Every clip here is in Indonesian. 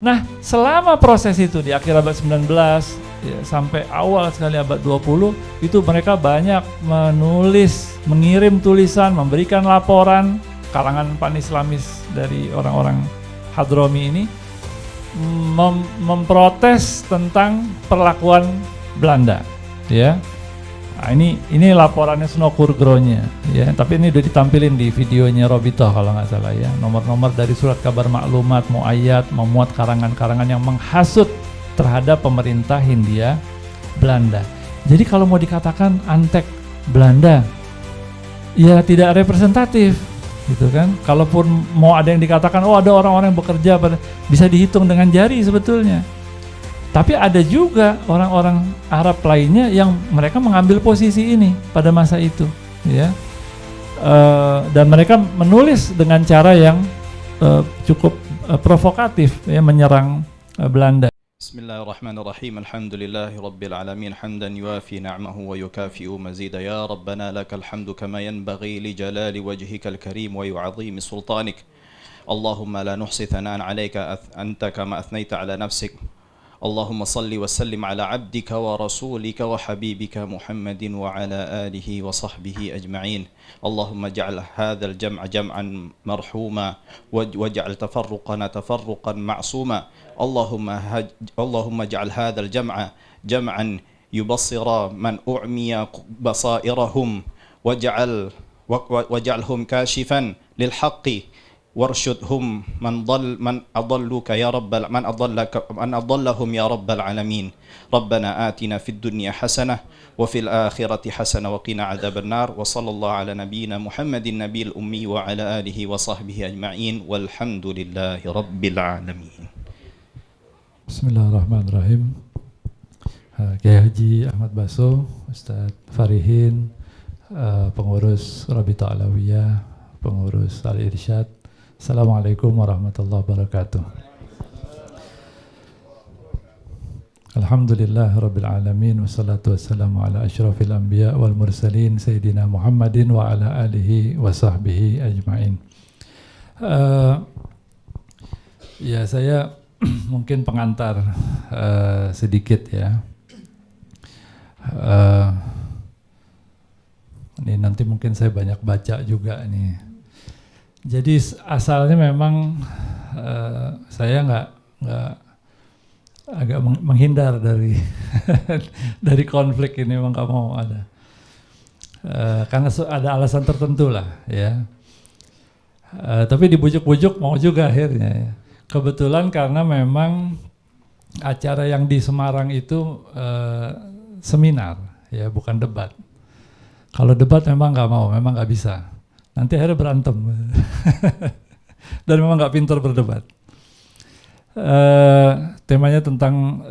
Nah, selama proses itu di akhir abad 19 ya, sampai awal sekali abad 20 itu mereka banyak menulis, mengirim tulisan, memberikan laporan. Kalangan pan-islamis dari orang-orang Hadromi ini memprotes tentang perlakuan Belanda, ya. Nah, ini laporannya Snokurgronya, ya. Tapi ini udah ditampilin di videonya Robito kalau nggak salah, ya. Nomor-nomor dari surat kabar maklumat, muayyad, memuat karangan-karangan yang menghasut terhadap pemerintah Hindia Belanda. Jadi kalau mau dikatakan antek Belanda, ya tidak representatif, gitu kan. Kalaupun mau ada yang dikatakan, oh ada orang-orang yang bekerja, bisa dihitung dengan jari sebetulnya. Tapi ada juga orang-orang Arab lainnya yang mereka mengambil posisi ini pada masa itu, ya. Dan mereka menulis dengan cara yang cukup provokatif, ya, menyerang Belanda. Bismillahirrahmanirrahim. Alhamdulillahi rabbil alamin hamdan yuafi ni'amahu wa yukafi'u mazida ya rabbana lakal hamdu kama yanbaghi li jalali wajhikal karim wa yu'azimi sultanik. Allahumma la nuhsi thana'an 'alaika anta kama athnaita 'ala nafsik. اللهم صل وسلم على عبدك ورسولك وحبيبك محمد وعلى آله وصحبه أجمعين اللهم اجعل هذا الجمع جمعا مرحوما واجعل تفرقنا تفرقا معصوما اللهم اجعل هذا الجمع جمعا يبصر من أعمي بصائرهم واجعلهم كاشفا للحق وارشدهم من أضلوك يا رب من أضلهم يا رب العالمين ربنا آتنا في الدنيا حسنة وفي الآخرة حسنة وقنا عذاب النار وصلى الله على نبينا محمد النبي الأمي وعلى آله وصحبه أجمعين والحمد لله رب العالمين. Bismillahirrahmanirrahim. Kiai Haji Ahmad Baso, Ustadz Farihin, pengurus Rabita Alawiyah, pengurus Al-Irsyad. Assalamualaikum warahmatullahi wabarakatuh. Alhamdulillah rabbil alamin wassalatu wassalamu ala asyrafil anbiya wal mursalin sayyidina Muhammadin wa ala alihi wa sahbihi ajmain. Ya, saya mungkin pengantar sedikit, ya. Ini nanti mungkin saya banyak baca juga nih. Jadi asalnya memang saya nggak agak menghindar dari dari konflik ini, memang nggak mau ada, karena ada alasan tertentu lah, ya. Tapi dibujuk-bujuk mau juga akhirnya, ya. Kebetulan karena memang acara yang di Semarang itu seminar, ya, bukan debat. Kalau debat memang nggak mau, memang nggak bisa. Nanti akhirnya berantem dan memang nggak pintar berdebat. Temanya tentang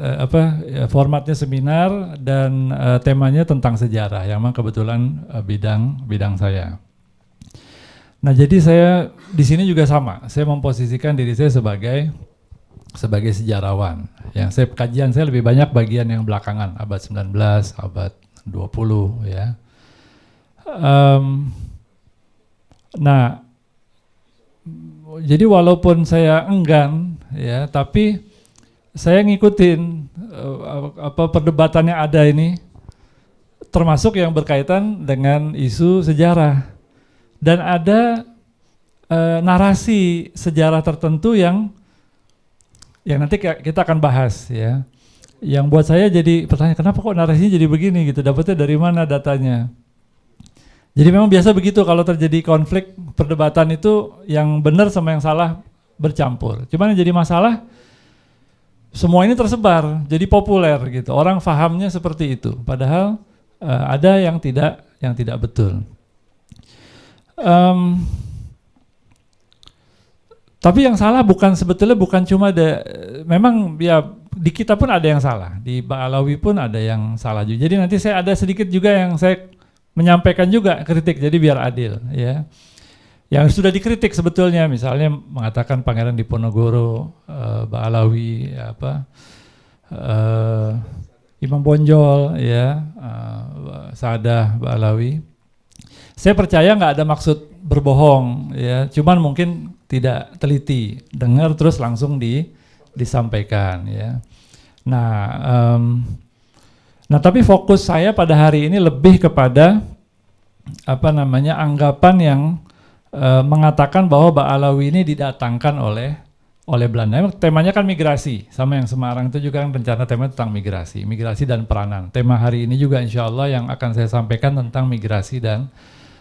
formatnya seminar dan temanya tentang sejarah, yang memang kebetulan bidang saya. Nah, jadi saya di sini juga sama. Saya memposisikan diri saya sebagai sejarawan. Yang kajian saya lebih banyak bagian yang belakangan, abad 19, abad 20, ya. Nah, jadi walaupun saya enggan, ya, tapi saya ngikutin perdebatan yang ada ini, termasuk yang berkaitan dengan isu sejarah, dan ada narasi sejarah tertentu yang nanti kita akan bahas, ya. Yang buat saya jadi pertanyaan, kenapa kok narasinya jadi begini gitu? Dapatnya dari mana datanya? Jadi memang biasa begitu kalau terjadi konflik perdebatan itu, yang benar sama yang salah bercampur. Cuman yang jadi masalah, semua ini tersebar, jadi populer gitu. Orang fahamnya seperti itu, padahal ada yang tidak betul. Tapi yang salah sebetulnya bukan cuma memang ya di kita pun ada yang salah, di Ba'alawi pun ada yang salah juga. Jadi nanti saya ada sedikit juga yang saya menyampaikan juga kritik, jadi biar adil, ya. Yang sudah dikritik sebetulnya, misalnya mengatakan Pangeran Diponegoro, Ba'alawi, Imam Bonjol, ya, Sa'adah Ba'alawi. Saya percaya nggak ada maksud berbohong, ya. Cuman mungkin tidak teliti, dengar terus langsung disampaikan ya. Nah tapi fokus saya pada hari ini lebih kepada anggapan yang mengatakan bahwa Ba'alawi ini didatangkan oleh Belanda. Temanya kan migrasi, sama yang Semarang itu juga kan rencana tema tentang migrasi dan peranan. Tema hari ini juga insya Allah yang akan saya sampaikan tentang migrasi dan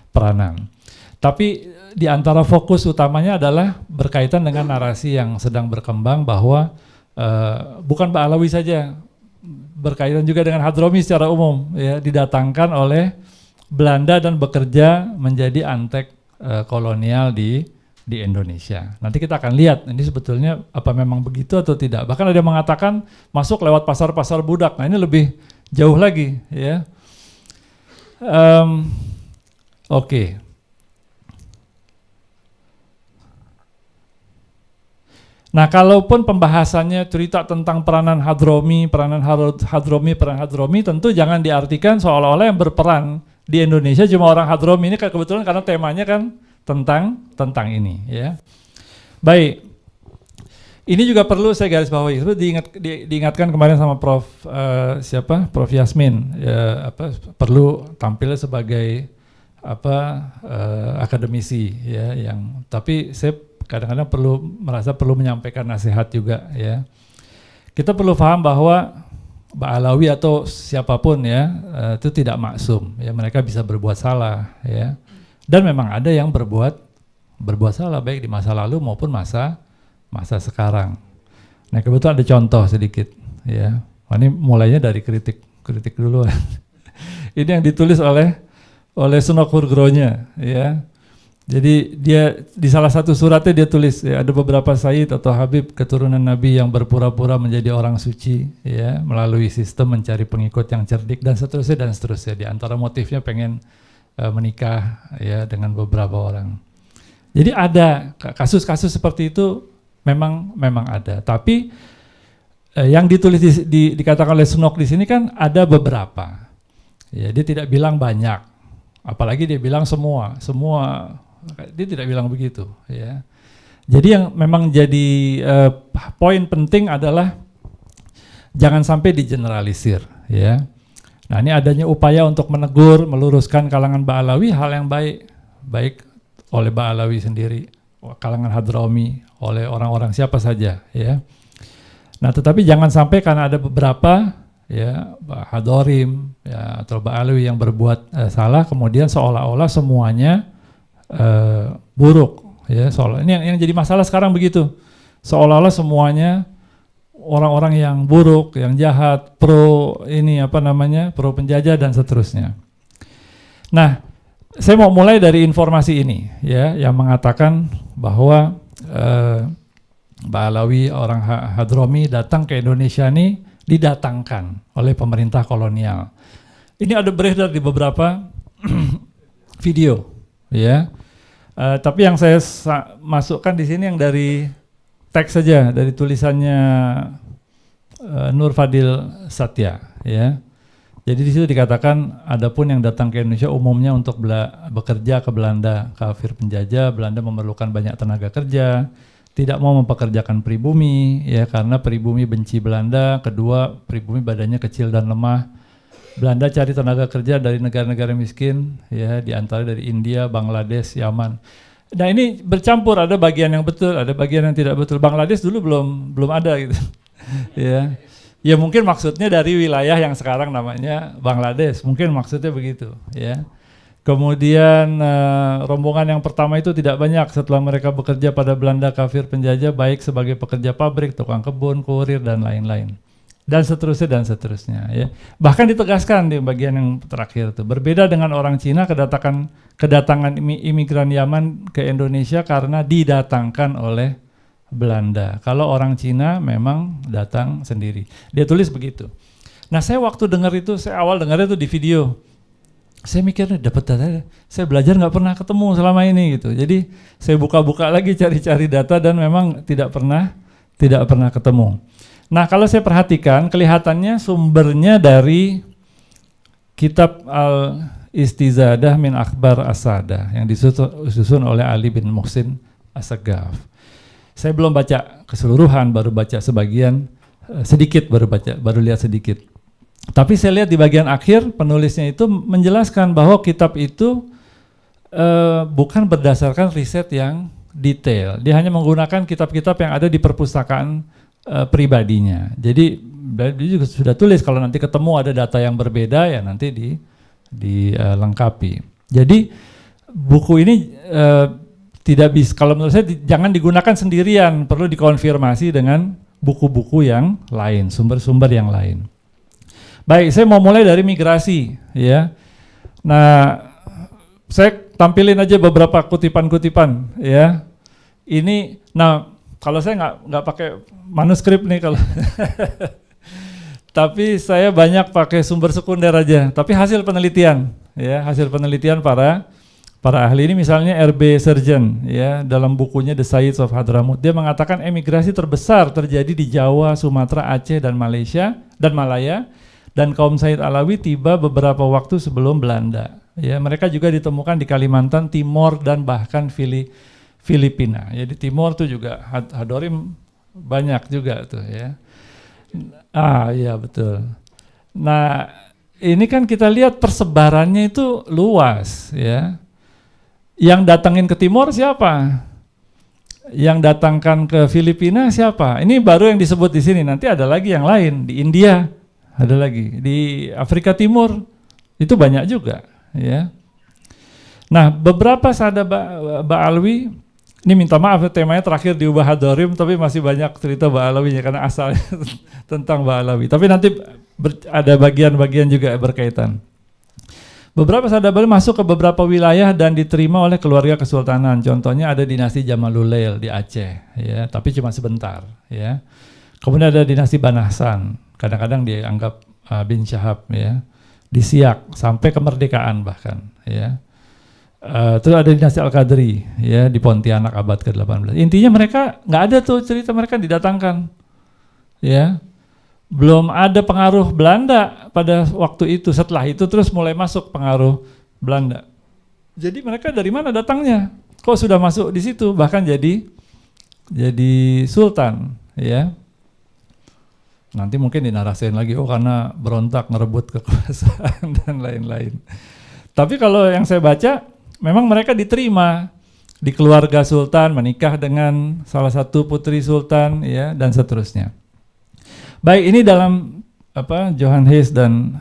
peranan. Tapi di antara fokus utamanya adalah berkaitan dengan narasi yang sedang berkembang bahwa bukan Ba'alawi saja, berkaitan juga dengan Hadromi secara umum, ya, didatangkan oleh Belanda dan bekerja menjadi antek kolonial di Indonesia. Nanti kita akan lihat ini sebetulnya apa memang begitu atau tidak. Bahkan ada yang mengatakan masuk lewat pasar-pasar budak. Nah ini lebih jauh lagi ya. Oke. Nah kalaupun pembahasannya cerita tentang peranan Hadromi, peran Hadromi tentu jangan diartikan seolah-olah yang berperan di Indonesia cuma orang Hadromi. Ini kebetulan karena temanya kan tentang ini ya. Baik. Ini juga perlu saya garis bawahi. Diingatkan kemarin sama Prof Yasmin ya, perlu tampil sebagai akademisi ya, yang tapi saya kadang-kadang merasa perlu menyampaikan nasihat juga ya. Kita perlu paham bahwa Ba'alawi atau siapapun ya itu tidak maksum ya, mereka bisa berbuat salah ya. Dan memang ada yang berbuat salah baik di masa lalu maupun masa sekarang. Nah kebetulan ada contoh sedikit ya. Ini mulainya dari kritik dulu. Ini yang ditulis oleh Suno Kurgronya ya. Jadi dia di salah satu suratnya dia tulis ya, ada beberapa sayyid atau habib keturunan Nabi yang berpura-pura menjadi orang suci ya melalui sistem mencari pengikut yang cerdik dan seterusnya. Di antara motifnya pengen menikah ya dengan beberapa orang. Jadi ada kasus-kasus seperti itu memang ada. Tapi yang ditulis dikatakan oleh Sunok di sini kan ada beberapa. Ya, dia tidak bilang banyak. Apalagi dia bilang semua. Dia tidak bilang begitu ya. Jadi yang memang jadi poin penting adalah jangan sampai digeneralisir ya. Nah ini adanya upaya untuk menegur, meluruskan kalangan Ba'alawi hal yang baik oleh Ba'alawi sendiri, kalangan Hadromi, oleh orang-orang siapa saja ya. Nah tetapi jangan sampai karena ada beberapa ya Hadorim ya, atau Ba'alawi yang berbuat salah kemudian seolah-olah semuanya buruk ya. Ini yang jadi masalah sekarang begitu, seolah-olah semuanya orang-orang yang buruk, yang jahat, pro penjajah dan seterusnya. Nah, saya mau mulai dari informasi ini ya, yang mengatakan bahwa Ba'alawi orang Hadromi datang ke Indonesia ini didatangkan oleh pemerintah kolonial. Ini ada beredar di beberapa video ya. Tapi yang saya masukkan di sini yang dari teks saja, dari tulisannya Nur Fadil Satya ya. Jadi di situ dikatakan adapun yang datang ke Indonesia umumnya untuk bekerja ke Belanda, kafir penjajah, Belanda memerlukan banyak tenaga kerja, tidak mau mempekerjakan pribumi ya karena pribumi benci Belanda, kedua pribumi badannya kecil dan lemah. Belanda cari tenaga kerja dari negara-negara miskin ya, di antara dari India, Bangladesh, Yaman. Nah ini bercampur, ada bagian yang betul, ada bagian yang tidak betul. Bangladesh dulu belum ada gitu. Ya. Ya mungkin maksudnya dari wilayah yang sekarang namanya Bangladesh, mungkin maksudnya begitu ya. Kemudian rombongan yang pertama itu tidak banyak setelah mereka bekerja pada Belanda kafir penjajah, baik sebagai pekerja pabrik, tukang kebun, kurir dan lain-lain. Dan seterusnya ya. Bahkan ditegaskan di bagian yang terakhir itu, berbeda dengan orang Cina kedatangan imigran Yaman ke Indonesia karena didatangkan oleh Belanda. Kalau orang Cina memang datang sendiri. Dia tulis begitu. Nah, saya waktu dengar itu, saya awal dengar itu di video. Saya mikir dapat data, saya belajar nggak pernah ketemu selama ini gitu. Jadi saya buka-buka lagi cari-cari data dan memang tidak pernah ketemu. Nah kalau saya perhatikan kelihatannya sumbernya dari kitab Al-Istizadah min Akhbar As-Sadah yang disusun oleh Ali bin Muhsin As-Saggaf. Saya belum baca keseluruhan, baru baca sebagian, sedikit baru lihat sedikit. Tapi saya lihat di bagian akhir penulisnya itu menjelaskan bahwa kitab itu bukan berdasarkan riset yang detail. Dia hanya menggunakan kitab-kitab yang ada di perpustakaan pribadinya. Jadi dia juga sudah tulis kalau nanti ketemu ada data yang berbeda ya nanti dilengkapi. Jadi buku ini tidak bisa, kalau menurut saya jangan digunakan sendirian, perlu dikonfirmasi dengan buku-buku yang lain, sumber-sumber yang lain. Baik, saya mau mulai dari migrasi ya. Nah, saya tampilin aja beberapa kutipan-kutipan ya. Ini, nah kalau saya nggak pakai manuskrip nih kalau, tapi saya banyak pakai sumber sekunder aja. Tapi hasil penelitian ya, hasil penelitian para ahli ini misalnya R.B. Serjeant ya dalam bukunya The Sayyids of Hadramaut dia mengatakan emigrasi terbesar terjadi di Jawa, Sumatera, Aceh dan Malaysia dan Malaya dan kaum Sayyid Alawi tiba beberapa waktu sebelum Belanda. Ya, mereka juga ditemukan di Kalimantan Timor dan bahkan Filipina. Ya, di Timor tuh juga Hadorim banyak juga tuh ya. Iya betul. Nah, ini kan kita lihat persebarannya itu luas ya. Yang datangin ke Timor siapa? Yang datangkan ke Filipina siapa? Ini baru yang disebut di sini. Nanti ada lagi yang lain di India, ada lagi di Afrika Timur. Itu banyak juga, ya. Nah, beberapa sahabat Ba'alwi, ini minta maaf temanya terakhir diubah Hadorim, tapi masih banyak cerita Ba'alawinya karena asalnya tentang Ba'alawi. Tapi nanti ada bagian-bagian juga berkaitan. Beberapa sahabat Ba'alawi masuk ke beberapa wilayah dan diterima oleh keluarga kesultanan. Contohnya ada dinasti Jamalulail di Aceh, ya, tapi cuma sebentar, ya. Kemudian ada dinasti Banahsan, kadang-kadang dianggap bin Syahab, ya, di Siak sampai kemerdekaan bahkan, ya. Terus ada dinasti Al-Qadri, ya, di Pontianak abad ke-18. Intinya mereka nggak ada tuh cerita mereka didatangkan, ya. Belum ada pengaruh Belanda pada waktu itu. Setelah itu terus mulai masuk pengaruh Belanda. Jadi mereka dari mana datangnya? Kok sudah masuk di situ? Bahkan jadi sultan, ya. Nanti mungkin dinarasiin lagi, oh karena berontak ngerebut kekuasaan dan lain-lain. Tapi kalau yang saya baca, memang mereka diterima di keluarga sultan, menikah dengan salah satu putri sultan, ya, dan seterusnya. Baik, ini dalam Johan Hayes dan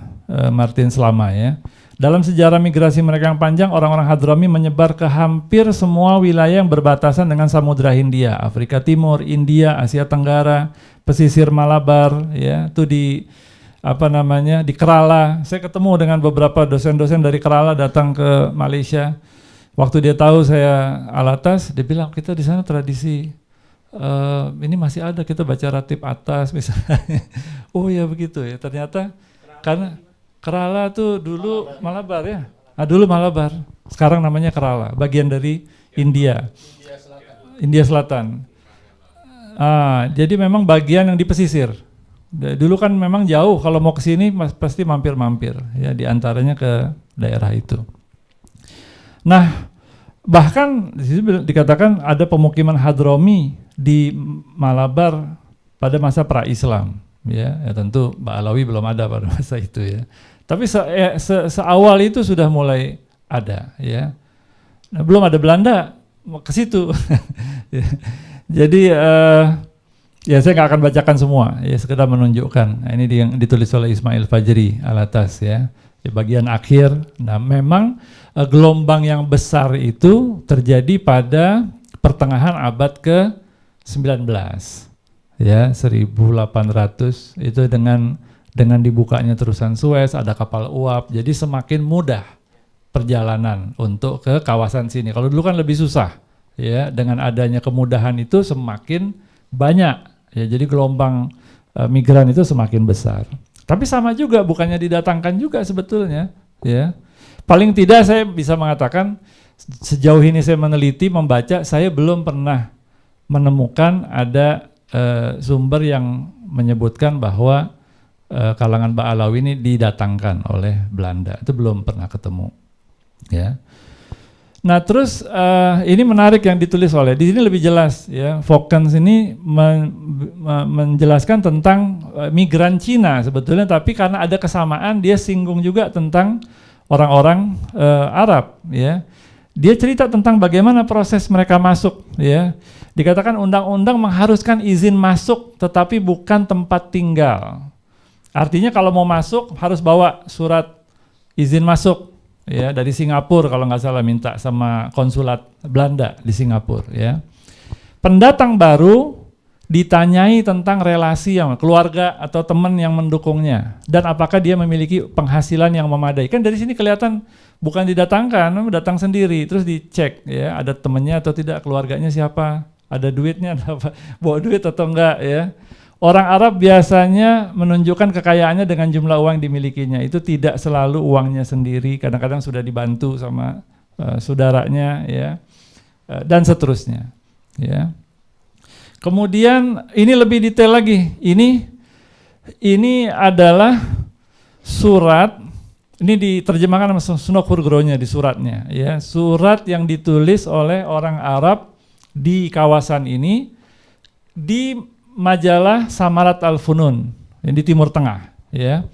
Martin Slama, ya. Dalam sejarah migrasi mereka yang panjang, orang-orang Hadrami menyebar ke hampir semua wilayah yang berbatasan dengan Samudra Hindia, Afrika Timur, India, Asia Tenggara, pesisir Malabar, ya, itu di di Kerala. Saya ketemu dengan beberapa dosen-dosen dari Kerala datang ke Malaysia. Waktu dia tahu saya Alatas, dia bilang kita di sana tradisi ini masih ada, kita baca ratib atas misalnya. Oh ya begitu ya, ternyata karena Kerala tuh dulu Malabar ya. Dulu Malabar, sekarang namanya Kerala, bagian dari India. India Selatan. Jadi memang bagian yang di pesisir. Dulu kan memang jauh, kalau mau ke sini pasti mampir-mampir, ya, di antaranya ke daerah itu. Nah, bahkan di situ dikatakan ada pemukiman Hadrami di Malabar pada masa pra-Islam, ya tentu Ba'alawi belum ada pada masa itu, ya. Tapi seawal itu sudah mulai ada, ya. Nah, belum ada Belanda ke situ. Jadi ya saya nggak akan bacakan semua, ya sekedar menunjukkan. Nah, ini yang ditulis oleh Ismail Fajri Alatas, ya. Di bagian akhir. Nah, memang gelombang yang besar itu terjadi pada pertengahan abad ke-19, ya, 1800 itu dengan dibukanya terusan Suez, ada kapal uap, jadi semakin mudah perjalanan untuk ke kawasan sini. Kalau dulu kan lebih susah, ya, dengan adanya kemudahan itu semakin banyak, ya, jadi gelombang migran itu semakin besar. Tapi sama juga, bukannya didatangkan juga sebetulnya, ya. Paling tidak saya bisa mengatakan sejauh ini saya meneliti, membaca, saya belum pernah menemukan ada sumber yang menyebutkan bahwa kalangan Ba'alawi ini didatangkan oleh Belanda. Itu belum pernah ketemu, ya. Nah terus ini menarik yang ditulis oleh, di sini lebih jelas ya, Vokens ini menjelaskan tentang migran Cina sebetulnya, tapi karena ada kesamaan dia singgung juga tentang orang-orang Arab ya. Dia cerita tentang bagaimana proses mereka masuk ya. Dikatakan undang-undang mengharuskan izin masuk tetapi bukan tempat tinggal. Artinya kalau mau masuk harus bawa surat izin masuk ya, dari Singapura kalau nggak salah, minta sama konsulat Belanda di Singapura ya. Pendatang baru ditanyai tentang relasi yang keluarga atau teman yang mendukungnya dan apakah dia memiliki penghasilan yang memadai. Kan dari sini kelihatan bukan didatangkan, datang sendiri terus dicek ya, ada temannya atau tidak, keluarganya siapa, ada duitnya, ada apa, bawa duit atau enggak ya. Orang Arab biasanya menunjukkan kekayaannya dengan jumlah uang yang dimilikinya. Itu tidak selalu uangnya sendiri, kadang-kadang sudah dibantu sama saudaranya ya, dan seterusnya ya. Kemudian ini lebih detail lagi. Ini adalah surat, ini diterjemahkan sama Sunok Hurgronya di suratnya ya. Surat yang ditulis oleh orang Arab di kawasan ini di majalah Samarat Al-Funun yang di Timur Tengah ya.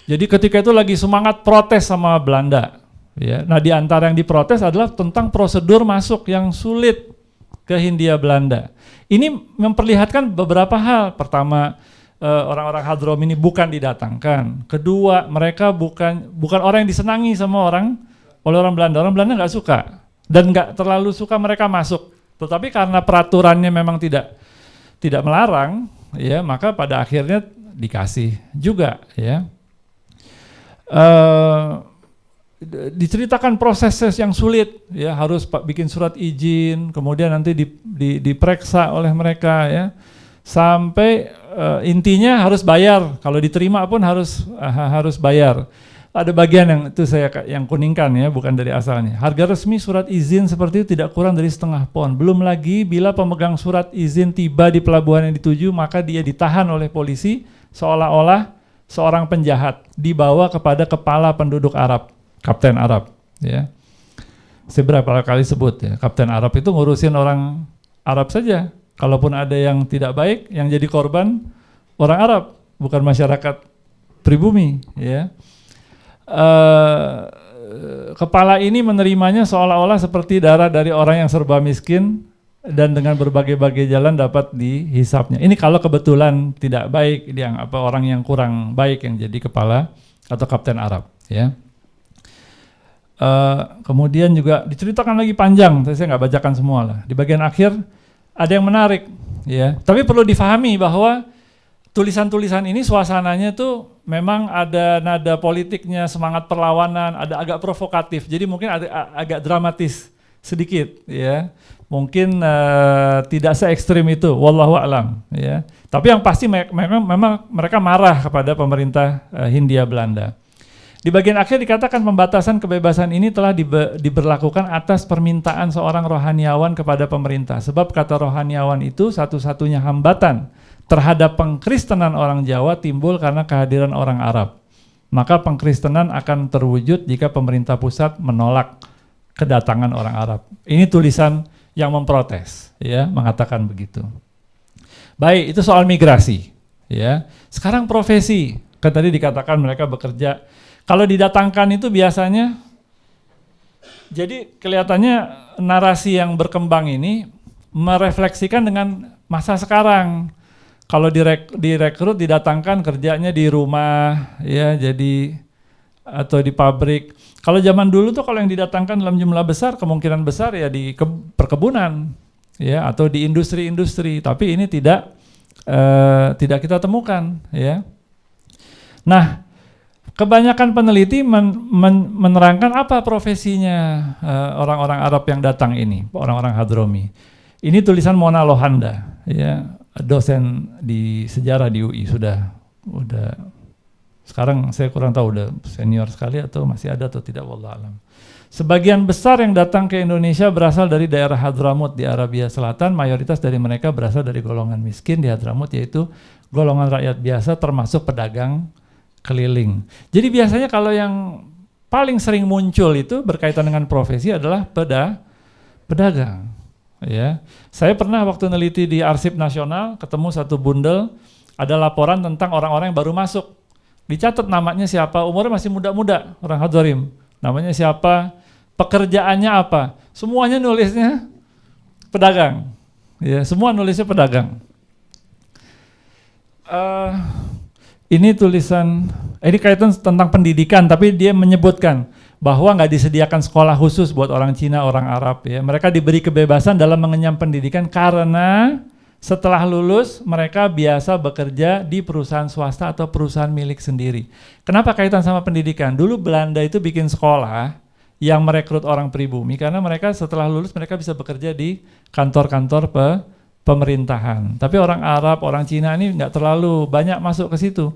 Jadi ketika itu lagi semangat protes sama Belanda ya. Nah, di antara yang diprotes adalah tentang prosedur masuk yang sulit ke Hindia Belanda. Ini memperlihatkan beberapa hal. Pertama, orang-orang Hadrom ini bukan didatangkan. Kedua, mereka bukan orang yang disenangi sama oleh orang Belanda. Orang Belanda nggak suka dan nggak terlalu suka mereka masuk. Tetapi karena peraturannya memang tidak melarang ya, maka pada akhirnya dikasih juga ya. Diceritakan proses yang sulit ya, harus bikin surat izin, kemudian nanti diperiksa oleh mereka ya, sampai intinya harus bayar, kalau diterima pun harus bayar. Ada bagian yang itu yang kuningkan ya, bukan dari asalnya. Harga resmi surat izin seperti itu tidak kurang dari setengah pon. Belum lagi bila pemegang surat izin tiba di pelabuhan yang dituju, maka dia ditahan oleh polisi seolah-olah seorang penjahat, dibawa kepada kepala penduduk Arab, Kapten Arab ya. Saya berapa kali sebut ya, Kapten Arab itu ngurusin orang Arab saja. Kalaupun ada yang tidak baik, yang jadi korban orang Arab, bukan masyarakat pribumi ya. Kepala ini menerimanya seolah-olah seperti darah dari orang yang serba miskin dan dengan berbagai-bagai jalan dapat dihisapnya. Ini kalau kebetulan tidak baik, orang yang kurang baik yang jadi kepala atau Kapten Arab ya. Kemudian juga diceritakan lagi panjang, saya nggak bacakan semua lah. Di bagian akhir ada yang menarik ya, tapi perlu difahami bahwa tulisan-tulisan ini suasananya tuh memang ada nada politiknya, semangat perlawanan, ada agak provokatif, jadi mungkin ada agak dramatis sedikit ya, mungkin tidak se-ekstrim itu, wallahu a'lam ya. Tapi yang pasti memang mereka marah kepada pemerintah Hindia Belanda. Di bagian akhir dikatakan pembatasan kebebasan ini telah diberlakukan atas permintaan seorang rohaniawan kepada pemerintah. Sebab kata rohaniawan itu satu-satunya hambatan terhadap pengkristenan orang Jawa timbul karena kehadiran orang Arab. Maka pengkristenan akan terwujud jika pemerintah pusat menolak kedatangan orang Arab. Ini tulisan yang memprotes, ya, mengatakan begitu. Baik, itu soal migrasi, ya. Sekarang profesi, kan tadi dikatakan mereka bekerja. Kalau didatangkan itu biasanya, jadi kelihatannya narasi yang berkembang ini merefleksikan dengan masa sekarang. Kalau direkrut didatangkan kerjanya di rumah, ya, jadi atau di pabrik. Kalau zaman dulu tuh kalau yang didatangkan dalam jumlah besar, kemungkinan besar ya di perkebunan, ya, atau di industri-industri. Tapi ini tidak kita temukan, ya. Nah, kebanyakan peneliti menerangkan apa profesinya orang-orang Arab yang datang ini, orang-orang Hadromi. Ini tulisan Mona Lohanda, ya, dosen di sejarah di UI, sudah sekarang saya kurang tahu udah senior sekali atau masih ada atau tidak, wallahu alam. Sebagian besar yang datang ke Indonesia berasal dari daerah Hadramut di Arabia Selatan, mayoritas dari mereka berasal dari golongan miskin di Hadramut, yaitu golongan rakyat biasa termasuk pedagang keliling. Jadi biasanya kalau yang paling sering muncul itu berkaitan dengan profesi adalah pedagang. Ya, saya pernah waktu neliti di Arsip Nasional ketemu satu bundel ada laporan tentang orang-orang yang baru masuk. Dicatat namanya siapa, umurnya masih muda-muda, orang Hadzarim. Namanya siapa, pekerjaannya apa. Semuanya nulisnya pedagang. Ya, semua nulisnya pedagang. Ini tulisan, ini kaitan tentang pendidikan, tapi dia menyebutkan bahwa nggak disediakan sekolah khusus buat orang Cina, orang Arab. Ya, mereka diberi kebebasan dalam mengenyam pendidikan karena setelah lulus mereka biasa bekerja di perusahaan swasta atau perusahaan milik sendiri. Kenapa kaitan sama pendidikan? Dulu Belanda itu bikin sekolah yang merekrut orang pribumi karena mereka setelah lulus mereka bisa bekerja di kantor-kantor pemerintahan. Tapi orang Arab, orang Cina ini nggak terlalu banyak masuk ke situ.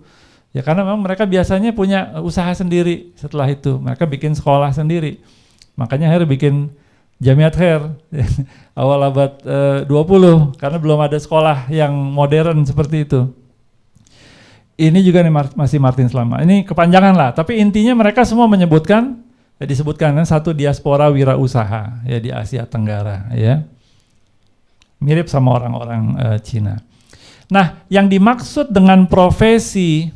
Ya karena memang mereka biasanya punya usaha sendiri setelah itu. Mereka bikin sekolah sendiri. Makanya akhirnya bikin Jamiat Khair awal abad 20 karena belum ada sekolah yang modern seperti itu. Ini juga nih masih Martin Selama. Ini kepanjangan lah, tapi intinya mereka semua menyebutkan, ya disebutkan kan satu diaspora wirausaha ya di Asia Tenggara ya. Mirip sama orang-orang Cina. Nah, yang dimaksud dengan profesi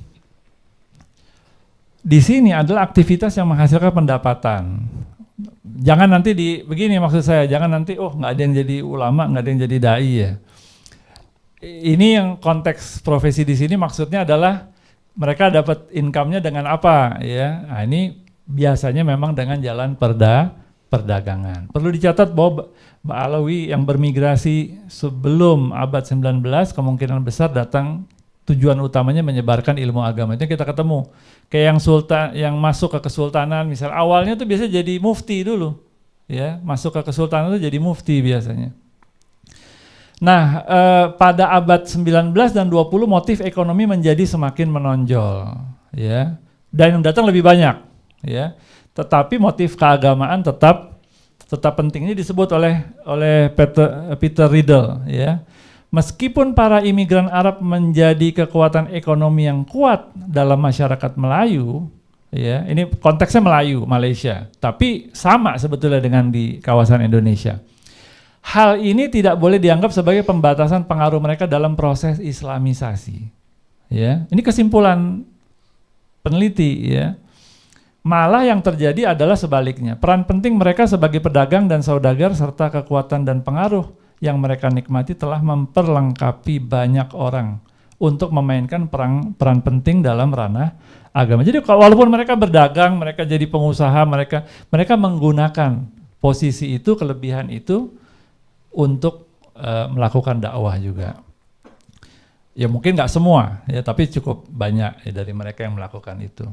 di sini adalah aktivitas yang menghasilkan pendapatan. Jangan nanti begini maksud saya, jangan nanti nggak ada yang jadi ulama, nggak ada yang jadi dai ya. Ini yang konteks profesi di sini maksudnya adalah mereka dapat income-nya dengan apa ya. Nah, ini biasanya memang dengan jalan perdagangan. Perlu dicatat bahwa Alawi yang bermigrasi sebelum abad 19 kemungkinan besar datang tujuan utamanya menyebarkan ilmu agama. Itu kita ketemu. Kayak yang sultan yang masuk ke kesultanan misal awalnya tuh biasa jadi mufti dulu. Ya, masuk ke kesultanan itu jadi mufti biasanya. Nah, pada abad 19 dan 20 motif ekonomi menjadi semakin menonjol, ya. Dan yang datang lebih banyak, ya. Tetapi motif keagamaan tetap penting. Ini disebut oleh Peter Riedel, ya. Meskipun para imigran Arab menjadi kekuatan ekonomi yang kuat dalam masyarakat Melayu, ya, ini konteksnya Melayu, Malaysia, tapi sama sebetulnya dengan di kawasan Indonesia. Hal ini tidak boleh dianggap sebagai pembatasan pengaruh mereka dalam proses Islamisasi. Ya, ini kesimpulan peneliti, ya. Malah yang terjadi adalah sebaliknya. Peran penting mereka sebagai pedagang dan saudagar serta kekuatan dan pengaruh yang mereka nikmati telah memperlengkapi banyak orang untuk memainkan peran penting dalam ranah agama. Jadi walaupun mereka berdagang, mereka jadi pengusaha, mereka menggunakan posisi itu, kelebihan itu untuk melakukan dakwah juga. Ya mungkin nggak semua, ya tapi cukup banyak ya, dari mereka yang melakukan itu.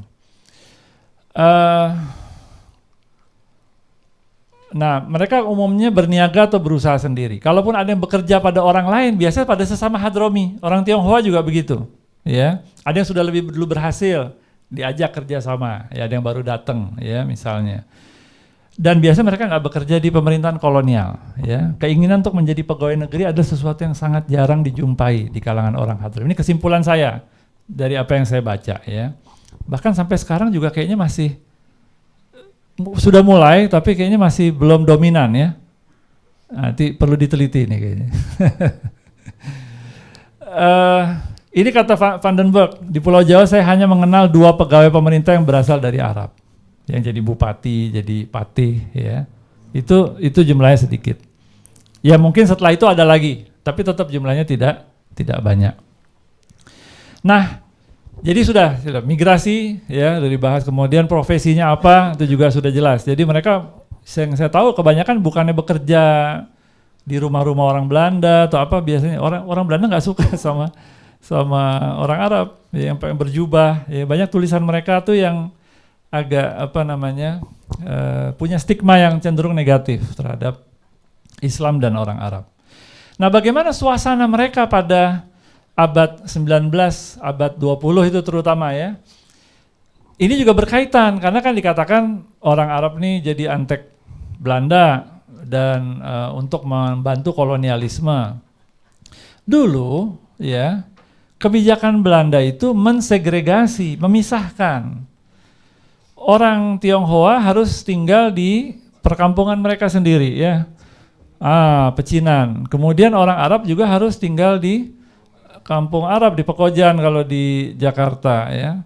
Nah, mereka umumnya berniaga atau berusaha sendiri. Kalaupun ada yang bekerja pada orang lain, biasanya pada sesama Hadromi. Orang Tionghoa juga begitu. Ya, ada yang sudah lebih dulu berhasil, diajak kerja sama. Ya, ada yang baru datang, ya misalnya. Dan biasanya mereka nggak bekerja di pemerintahan kolonial. Ya, keinginan untuk menjadi pegawai negeri adalah sesuatu yang sangat jarang dijumpai di kalangan orang Hadromi. Ini kesimpulan saya dari apa yang saya baca. Ya, bahkan sampai sekarang juga kayaknya masih sudah mulai, tapi kayaknya masih belum dominan ya. Nanti perlu diteliti nih kayaknya. Ini kata Vandenberg, di Pulau Jawa saya hanya mengenal 2 pegawai pemerintah yang berasal dari Arab, yang jadi bupati, jadi patih, ya. Itu jumlahnya sedikit. Ya mungkin setelah itu ada lagi, tapi tetap jumlahnya tidak banyak. Nah, jadi sudah migrasi ya, dari bahas, kemudian profesinya apa itu juga sudah jelas. Jadi mereka yang saya tahu kebanyakan bukannya bekerja di rumah-rumah orang Belanda atau apa, biasanya orang Belanda nggak suka sama orang Arab ya, yang berjubah. Ya, banyak tulisan mereka tuh yang agak punya stigma yang cenderung negatif terhadap Islam dan orang Arab. Nah, bagaimana suasana mereka pada abad 19, abad 20 itu terutama ya. Ini juga berkaitan karena kan dikatakan orang Arab nih jadi antek Belanda dan untuk membantu kolonialisme. Dulu ya, kebijakan Belanda itu mensegregasi, memisahkan orang Tionghoa harus tinggal di perkampungan mereka sendiri ya. Pecinan. Kemudian orang Arab juga harus tinggal di kampung Arab, di Pekojan kalau di Jakarta ya.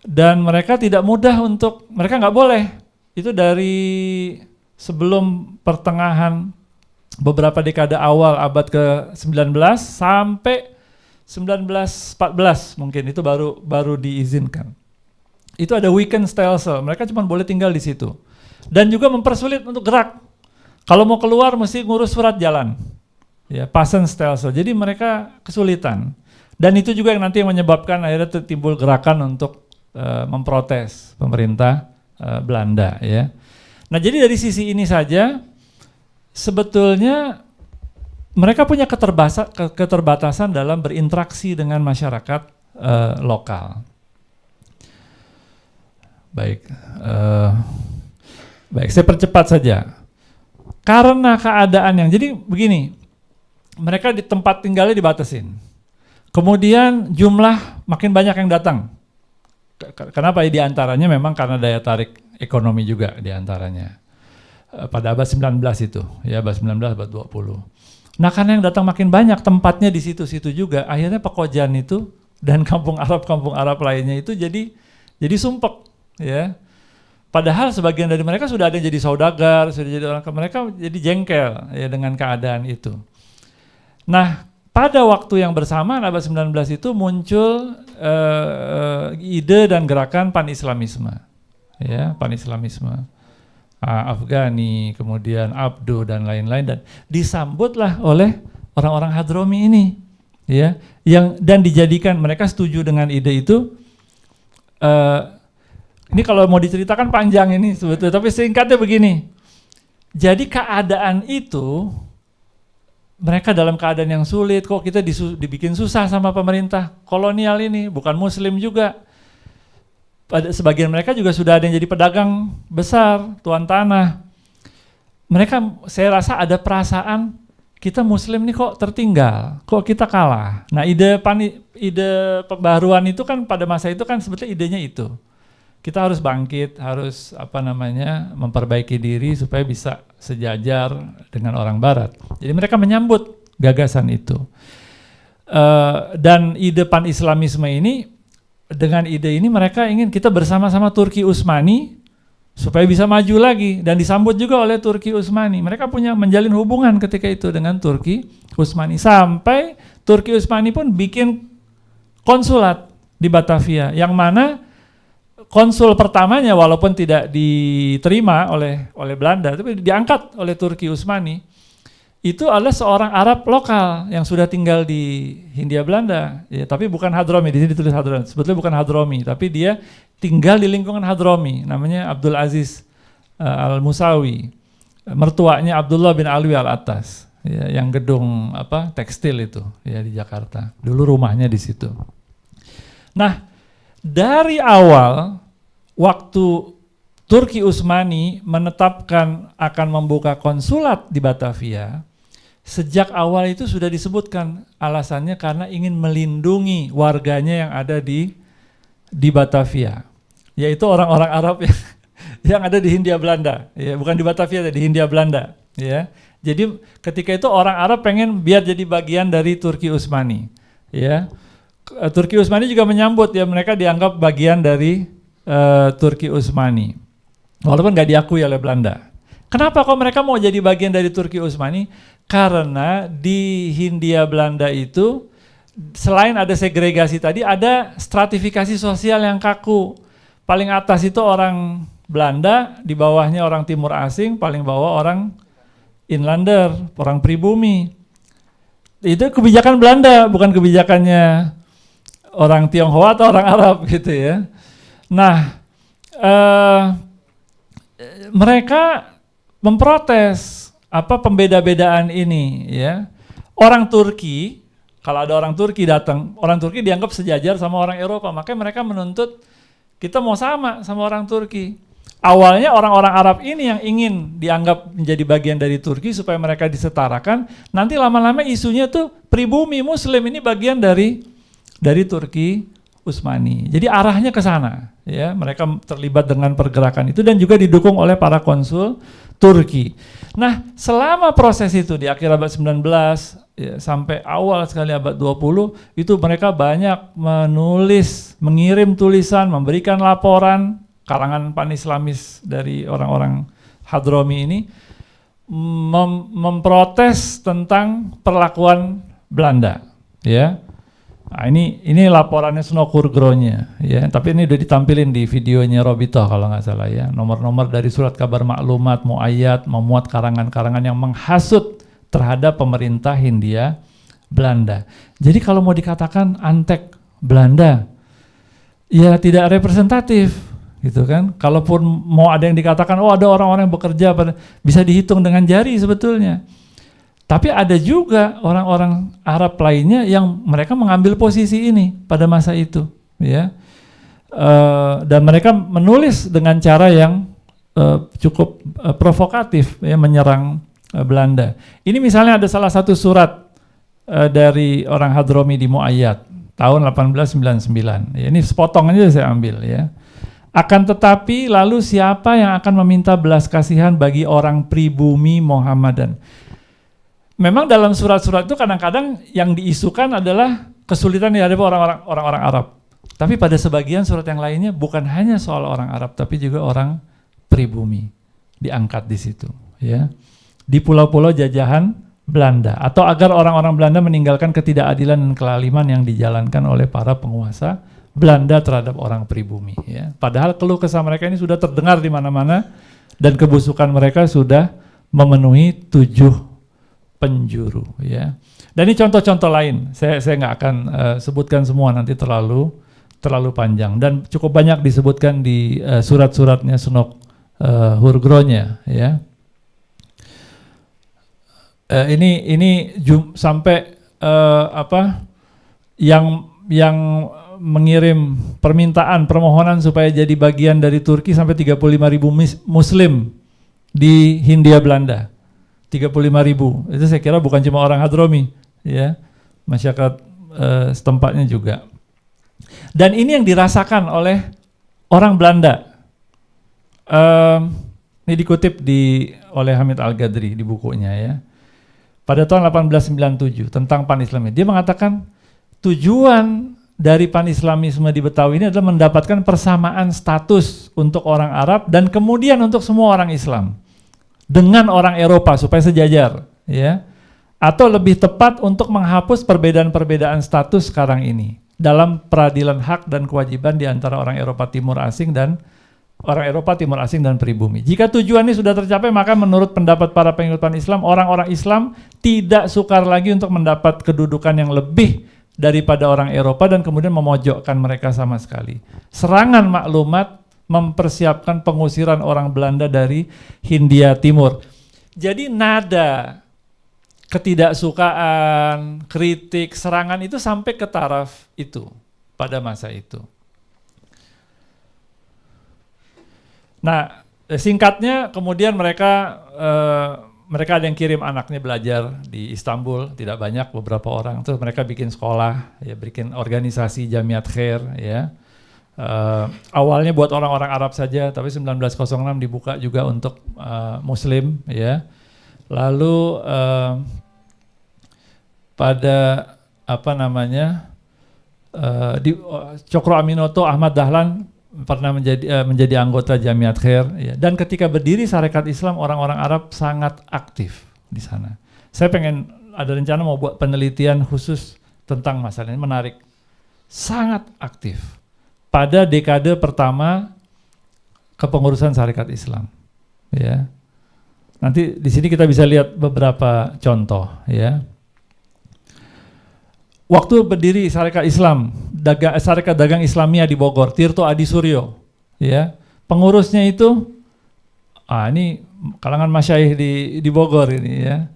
Dan mereka tidak mudah mereka nggak boleh. Itu dari sebelum pertengahan beberapa dekade awal abad ke-19 sampai 1914 mungkin itu baru diizinkan. Itu ada weekend stelsel, mereka cuma boleh tinggal di situ. Dan juga mempersulit untuk gerak. Kalau mau keluar mesti ngurus surat jalan. Ya, passen stelsel. Jadi mereka kesulitan. Dan itu juga yang nanti menyebabkan akhirnya timbul gerakan untuk memprotes pemerintah Belanda ya. Nah, jadi dari sisi ini saja sebetulnya mereka punya keterbatasan dalam berinteraksi dengan masyarakat lokal. Baik, saya percepat saja. Karena keadaan jadi begini, mereka di tempat tinggalnya dibatasin. Kemudian jumlah makin banyak yang datang. Kenapa? Di antaranya memang karena daya tarik ekonomi juga di antaranya. Pada abad 19 itu, ya abad 19, abad 20. Nah karena yang datang makin banyak, tempatnya di situ-situ juga, akhirnya Pekojan itu dan kampung Arab lainnya itu jadi sumpek, ya. Padahal sebagian dari mereka sudah ada yang jadi saudagar, sudah jadi orang, mereka jadi jengkel ya dengan keadaan itu. Nah, pada waktu yang bersamaan abad 19 itu muncul ide dan gerakan pan-islamisme. Ya, pan-islamisme. Afghani, kemudian Abdo dan lain-lain, dan disambutlah oleh orang-orang Hadromi ini. Ya, dan dijadikan, mereka setuju dengan ide itu. Ini kalau mau diceritakan panjang ini sebetulnya, tapi singkatnya begini. Jadi keadaan itu, mereka dalam keadaan yang sulit, kok kita dibikin susah sama pemerintah kolonial ini, bukan muslim juga. Sebagian mereka juga sudah ada yang jadi pedagang besar, tuan tanah. Mereka, saya rasa ada perasaan, kita muslim nih kok tertinggal, kok kita kalah. Nah ide pembaharuan itu kan pada masa itu kan sebetulnya idenya itu. Kita harus bangkit, harus memperbaiki diri supaya bisa sejajar dengan orang Barat. Jadi mereka menyambut gagasan itu. Dan ide pan-islamisme ini, dengan ide ini mereka ingin kita bersama-sama Turki Utsmani supaya bisa maju lagi, dan disambut juga oleh Turki Utsmani. Mereka menjalin hubungan ketika itu dengan Turki Utsmani, sampai Turki Utsmani pun bikin konsulat di Batavia, yang mana konsul pertamanya walaupun tidak diterima oleh Belanda, tapi diangkat oleh Turki Utsmani. Itu adalah seorang Arab lokal yang sudah tinggal di Hindia Belanda, ya, tapi bukan Hadromi. Di sini ditulis Hadromi. Sebetulnya bukan Hadromi, tapi dia tinggal di lingkungan Hadromi. Namanya Abdul Aziz Al-Musawi. Mertuanya Abdullah bin Alwi Al-Attas, ya, yang gedung tekstil itu, ya, di Jakarta. Dulu rumahnya di situ. Nah, dari awal waktu Turki Utsmani menetapkan akan membuka konsulat di Batavia, sejak awal itu sudah disebutkan alasannya karena ingin melindungi warganya yang ada di Batavia, yaitu orang-orang Arab yang ada di Hindia Belanda, ya, bukan di Batavia, di Hindia Belanda, ya. Jadi ketika itu orang Arab pengen biar jadi bagian dari Turki Utsmani, ya. Turki Utsmani juga menyambut, ya, mereka dianggap bagian dari Turki Utsmani, walaupun nggak diakui oleh Belanda. Kenapa kok mereka mau jadi bagian dari Turki Utsmani? Karena di Hindia Belanda itu selain ada segregasi tadi, ada stratifikasi sosial yang kaku. Paling atas itu orang Belanda, di bawahnya orang Timur Asing, paling bawah orang inlander, orang pribumi. Itu kebijakan Belanda, bukan kebijakannya orang Tionghoa atau orang Arab gitu ya. Nah, mereka memprotes pembeda-bedaan ini, ya. Orang Turki, kalau ada orang Turki datang, orang Turki dianggap sejajar sama orang Eropa, makanya mereka menuntut kita mau sama orang Turki. Awalnya orang-orang Arab ini yang ingin dianggap menjadi bagian dari Turki supaya mereka disetarakan, nanti lama-lama isunya tuh pribumi Muslim ini bagian dari Turki Utsmani. Jadi arahnya ke sana, ya. Mereka terlibat dengan pergerakan itu dan juga didukung oleh para konsul Turki. Nah, selama proses itu di akhir abad 19 ya, sampai awal sekali abad 20 itu mereka banyak menulis, mengirim tulisan, memberikan laporan. Kalangan pan-islamis dari orang-orang Hadromi ini memprotes tentang perlakuan Belanda, ya. Nah, ini laporannya Snokurgronya, ya. Tapi ini udah ditampilin di videonya Robitoh kalau nggak salah, ya. Nomor-nomor dari surat kabar maklumat, muayyad, memuat karangan-karangan yang menghasut terhadap pemerintah Hindia Belanda. Jadi kalau mau dikatakan antek Belanda, ya tidak representatif, gitu kan. Kalaupun mau ada yang dikatakan, oh ada orang-orang yang bekerja, bisa dihitung dengan jari sebetulnya. Tapi ada juga orang-orang Arab lainnya yang mereka mengambil posisi ini pada masa itu, ya. Dan mereka menulis dengan cara yang cukup provokatif, ya, menyerang Belanda. Ini misalnya ada salah satu surat dari orang Hadromi di Muayyad tahun 1899. Ya, ini sepotong aja saya ambil, ya. Akan tetapi lalu siapa yang akan meminta belas kasihan bagi orang pribumi Muhammadan? Memang dalam surat-surat itu kadang-kadang yang diisukan adalah kesulitan dihadapi orang-orang Arab. Tapi pada sebagian surat yang lainnya bukan hanya soal orang Arab, tapi juga orang pribumi diangkat di situ, ya. Di pulau-pulau jajahan Belanda, atau agar orang-orang Belanda meninggalkan ketidakadilan dan kelaliman yang dijalankan oleh para penguasa Belanda terhadap orang pribumi, ya. Padahal keluh kesah mereka ini sudah terdengar di mana-mana dan kebusukan mereka sudah memenuhi 7 penjuru, ya. Dan ini contoh-contoh lain. Saya nggak akan sebutkan semua, nanti terlalu panjang dan cukup banyak disebutkan di surat-suratnya Snokurgronya, ya. Ini sampai yang mengirim permintaan permohonan supaya jadi bagian dari Turki sampai 35.000 Muslim di Hindia Belanda. 35.000. Itu saya kira bukan cuma orang Hadromi, ya, masyarakat setempatnya juga. Dan ini yang dirasakan oleh orang Belanda. Ini dikutip oleh Hamid Al-Ghadri di bukunya, ya. Pada tahun 1897 tentang Pan-Islamisme, dia mengatakan tujuan dari Pan-Islamisme di Betawi ini adalah mendapatkan persamaan status untuk orang Arab dan kemudian untuk semua orang Islam dengan orang Eropa supaya sejajar, ya. Atau lebih tepat untuk menghapus perbedaan-perbedaan status sekarang ini dalam peradilan hak dan kewajiban di antara orang Eropa Timur Asing dan pribumi. Jika tujuan ini sudah tercapai, maka menurut pendapat para pengikut Islam, orang-orang Islam tidak sukar lagi untuk mendapat kedudukan yang lebih daripada orang Eropa dan kemudian memojokkan mereka sama sekali. Serangan maklumat mempersiapkan pengusiran orang Belanda dari Hindia Timur. Jadi nada ketidaksukaan, kritik, serangan itu sampai ke taraf itu pada masa itu. Nah, singkatnya kemudian mereka ada yang kirim anaknya belajar di Istanbul, tidak banyak, beberapa orang. Terus mereka bikin sekolah, ya, bikin organisasi Jamiat Khair, ya. Awalnya buat orang-orang Arab saja, tapi 1906 dibuka juga untuk Muslim, ya. Lalu pada Cokro Aminoto, Ahmad Dahlan pernah menjadi anggota Jamiat Khair, ya. Dan ketika berdiri Sarekat Islam, orang-orang Arab sangat aktif di sana. Saya ada rencana mau buat penelitian khusus tentang masalah ini, menarik. Sangat aktif pada dekade pertama kepengurusan Sarekat Islam, ya. Nanti di sini kita bisa lihat beberapa contoh, ya. Waktu berdiri Sarekat Islam, Sarekat Dagang Islamiyah di Bogor, Tirto Adi Suryo, ya. Pengurusnya itu, ini kalangan masyayikh di Bogor ini, ya.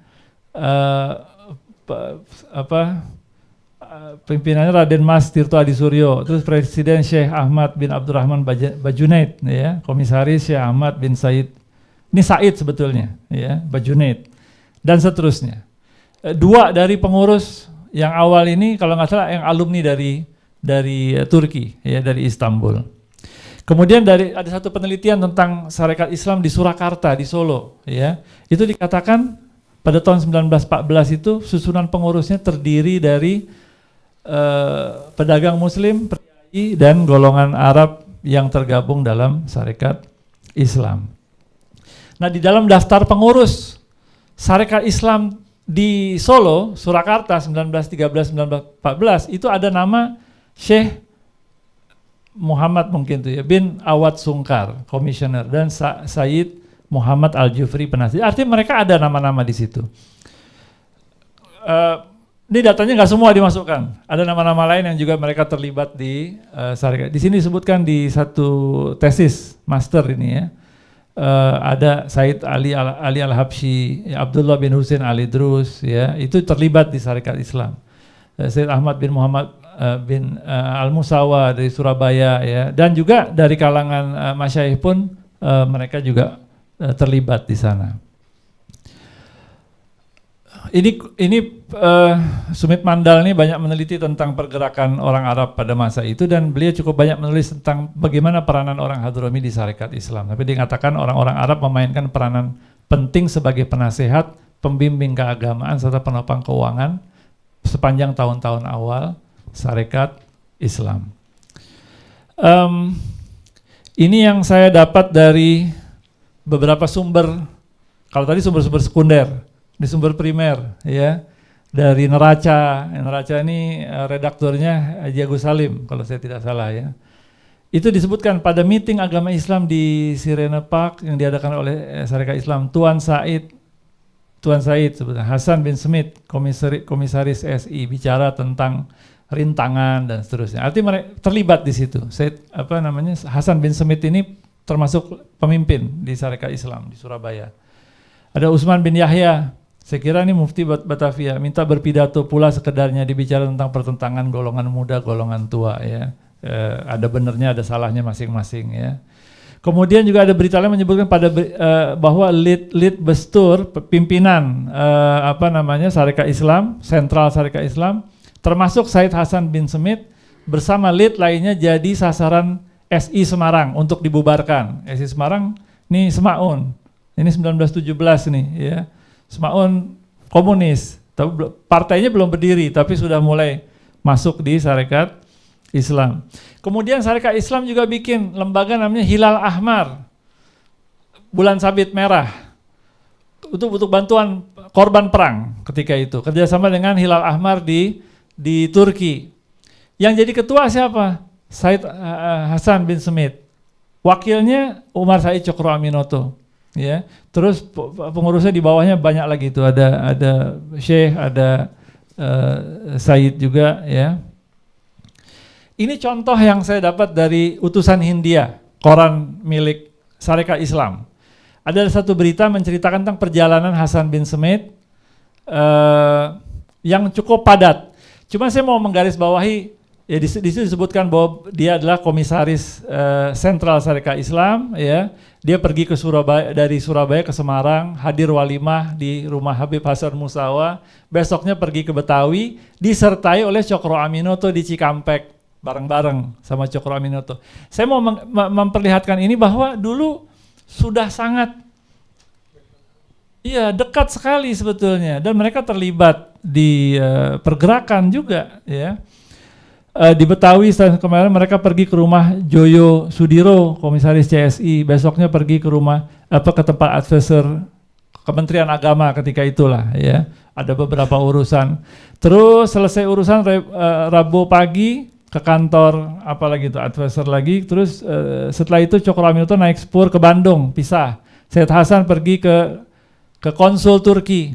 Pimpinannya Raden Mas Tirto Adi Suryo, terus Presiden Syekh Ahmad bin Abdurrahman Bajunaid, ya. Komisaris Syekh Ahmad bin Said, ini Said sebetulnya, ya, Bajunaid, dan seterusnya. Dua dari pengurus yang awal ini, kalau nggak salah, yang alumni dari Turki, ya, dari Istanbul. Kemudian ada satu penelitian tentang Sarekat Islam di Surakarta di Solo, ya. Itu dikatakan pada tahun 1914 itu susunan pengurusnya terdiri dari pedagang Muslim, priai, dan golongan Arab yang tergabung dalam Sarekat Islam. Nah, di dalam daftar pengurus Sarekat Islam di Solo, Surakarta 1913-1914 itu ada nama Syekh Muhammad mungkin tuh ya bin Awad Sungkar, komisioner, dan Said Muhammad Al-Jufri penasihat. Artinya mereka ada nama-nama di situ. Ini datanya nggak semua dimasukkan. Ada nama-nama lain yang juga mereka terlibat di Sarekat. Di sini disebutkan di satu tesis master ini ya. Ada Said Ali Al-Habsyi, Abdullah bin Husain Al-Idrus, ya, itu terlibat di Sarekat Islam. Said Ahmad bin Muhammad bin Al-Musawa dari Surabaya, ya, dan juga dari kalangan masyayikh pun mereka juga terlibat di sana. Ini Sumit Mandal ini banyak meneliti tentang pergerakan orang Arab pada masa itu, dan beliau cukup banyak menulis tentang bagaimana peranan orang Hadhrami di Sarekat Islam. Tapi dia mengatakan orang-orang Arab memainkan peranan penting sebagai penasehat, pembimbing keagamaan, serta penopang keuangan sepanjang tahun-tahun awal Sarekat Islam. Ini yang saya dapat dari beberapa sumber. Kalau tadi sumber-sumber sekunder, di sumber primer, ya, dari Neraca. Neraca ini redakturnya Haji Agus Salim kalau saya tidak salah, ya. Itu disebutkan pada meeting agama Islam di Sirene Park yang diadakan oleh Sarekat Islam, Tuan Said sebetulnya Hasan bin Smith, komisaris SI, bicara tentang rintangan dan seterusnya. Artinya mereka terlibat di situ. Hasan bin Smith ini termasuk pemimpin di Sarekat Islam di Surabaya. Ada Utsman bin Yahya, saya kira ini mufti Batavia, minta berpidato pula sekedarnya, dibicara tentang pertentangan golongan muda, golongan tua, ya. Ada benernya, ada salahnya masing-masing, ya. Kemudian juga ada berita lain menyebutkan bahwa lead bestur pimpinan Sarekat Islam, sentral Sarekat Islam, termasuk Said Hasan bin Smith bersama lead lainnya jadi sasaran SI Semarang untuk dibubarkan. SI Semarang ini Semaun. Ini 1917 nih, ya. Semaun komunis, tapi partainya belum berdiri, tapi sudah mulai masuk di Sarekat Islam. Kemudian Sarekat Islam juga bikin lembaga namanya Hilal Ahmar, bulan sabit merah, untuk bantuan korban perang ketika itu, kerjasama dengan Hilal Ahmar di Turki. Yang jadi ketua siapa? Said Hasan bin Smith. Wakilnya Umar Said Cokro Aminoto. Ya, terus pengurusnya di bawahnya banyak lagi itu, ada Syekh, ada Said juga, ya. Ini contoh yang saya dapat dari Utusan Hindia, koran milik Sarekat Islam. Ada satu berita menceritakan tentang perjalanan Hasan bin Smith yang cukup padat. Cuma saya mau menggarisbawahi, ya, di situ disebutkan bahwa dia adalah komisaris sentral Sarekat Islam, ya. Dia pergi ke Surabaya, dari Surabaya ke Semarang, hadir walimah di rumah Habib Hasan Musawa, besoknya pergi ke Betawi, disertai oleh Cokro Aminoto di Cikampek, bareng-bareng sama Cokro Aminoto. Saya mau memperlihatkan ini bahwa dulu sudah sangat, iya, dekat sekali sebetulnya, dan mereka terlibat di pergerakan juga, ya. Di Betawi kemarin mereka pergi ke rumah Joyo Sudiro, komisaris CSI, besoknya pergi ke rumah ke tempat advisor Kementerian Agama ketika itulah, ya. Ada beberapa urusan. Terus selesai urusan Rabu pagi ke kantor apalagi itu advisor lagi. Terus setelah itu Cokro Aminoto naik spur ke Bandung, pisah. Said Hasan pergi ke konsul Turki,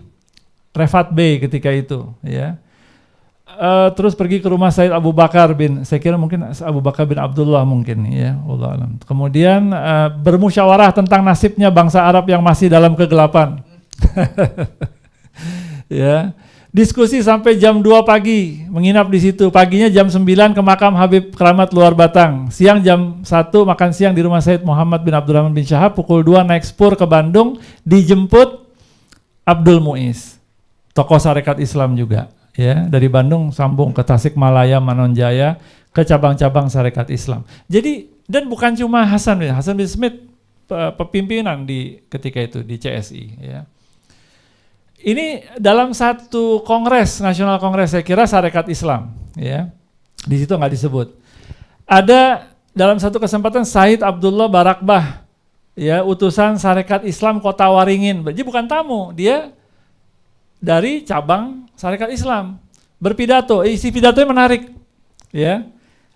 Refat Bey ketika itu, ya. Terus pergi ke rumah Said Abu Bakar saya kira mungkin Abu Bakar bin Abdullah mungkin, ya, Allah alam. Kemudian bermusyawarah tentang nasibnya bangsa Arab yang masih dalam kegelapan. Ya, diskusi sampai jam 2 pagi, menginap di situ. Paginya jam 9 ke makam Habib Keramat Luar Batang. Siang jam 1 makan siang di rumah Said Muhammad bin Abdurrahman bin Syahab. Pukul 2 naik spur ke Bandung, dijemput Abdul Muiz, tokoh Sarekat Islam juga. ya, dari Bandung sambung ke Tasikmalaya, Manonjaya, ke cabang-cabang Sarekat Islam. Jadi, dan bukan cuma Hasan bin Smith pepimpinan ketika itu di CSI, ya. Ini dalam satu kongres, Nasional Kongres, saya kira Sarekat Islam, ya. Di situ nggak disebut. Ada dalam satu kesempatan Said Abdullah Barakbah, ya, utusan Sarekat Islam Kota Waringin. Jadi bukan tamu, dia dari cabang Sarekat Islam. Berpidato, isi pidatonya menarik, ya.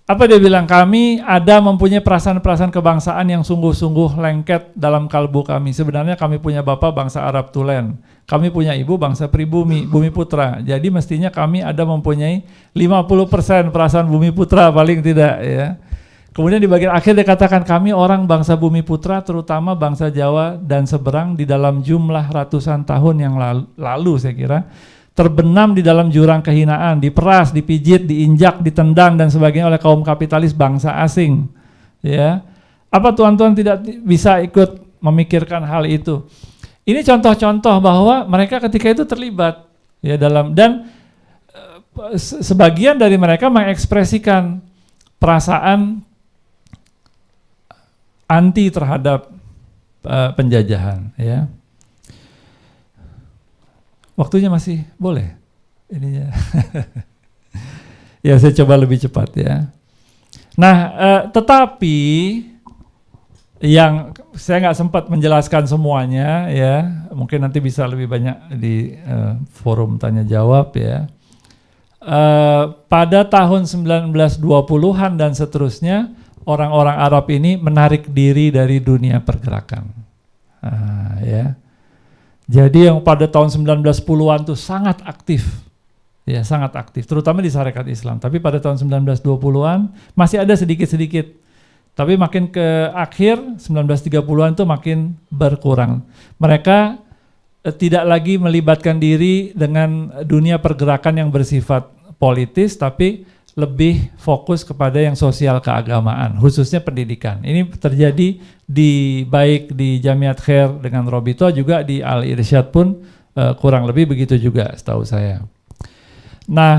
Apa dia bilang? Kami ada mempunyai perasaan-perasaan kebangsaan yang sungguh-sungguh lengket dalam kalbu kami. Sebenarnya kami punya bapak bangsa Arab Tulen. Kami punya ibu bangsa pribumi, Bumi Putra. Jadi mestinya kami ada mempunyai 50% perasaan Bumi Putra paling tidak, ya. Kemudian di bagian akhir dia katakan kami orang bangsa Bumi Putra, terutama bangsa Jawa dan seberang di dalam jumlah ratusan tahun yang lalu saya kira terbenam di dalam jurang kehinaan, diperas, dipijit, diinjak, ditendang dan sebagainya oleh kaum kapitalis bangsa asing. Ya, apa tuan-tuan tidak bisa ikut memikirkan hal itu? Ini contoh-contoh bahwa mereka ketika itu terlibat, ya, dalam, dan sebagian dari mereka mengekspresikan perasaan anti terhadap penjajahan, ya. Waktunya masih boleh ininya. Ya, saya coba lebih cepat, ya. Nah, tetapi yang saya nggak sempat menjelaskan semuanya, ya, mungkin nanti bisa lebih banyak di forum tanya jawab, ya. Pada tahun 1920-an dan seterusnya, orang-orang Arab ini menarik diri dari dunia pergerakan, ya. Jadi yang pada tahun 1910-an itu sangat aktif, ya, sangat aktif, terutama di Sarekat Islam. Tapi pada tahun 1920-an masih ada sedikit-sedikit, tapi makin ke akhir 1930-an itu makin berkurang. Mereka tidak lagi melibatkan diri dengan dunia pergerakan yang bersifat politis, tapi lebih fokus kepada yang sosial keagamaan, khususnya pendidikan. Ini terjadi baik di Jamiat Khair dengan Robito, juga di Al Irsyad pun kurang lebih begitu juga setahu saya. Nah,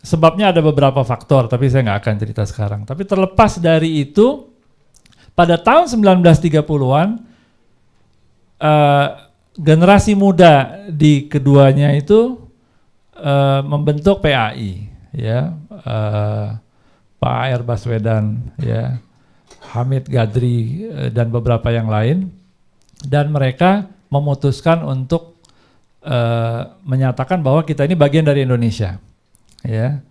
sebabnya ada beberapa faktor, tapi saya nggak akan cerita sekarang. Tapi terlepas dari itu, pada tahun 1930-an generasi muda di keduanya itu membentuk PAI. Ya, Pak Air Baswedan, ya, Hamid Gadri dan beberapa yang lain, dan mereka memutuskan untuk menyatakan bahwa kita ini bagian dari Indonesia, ya.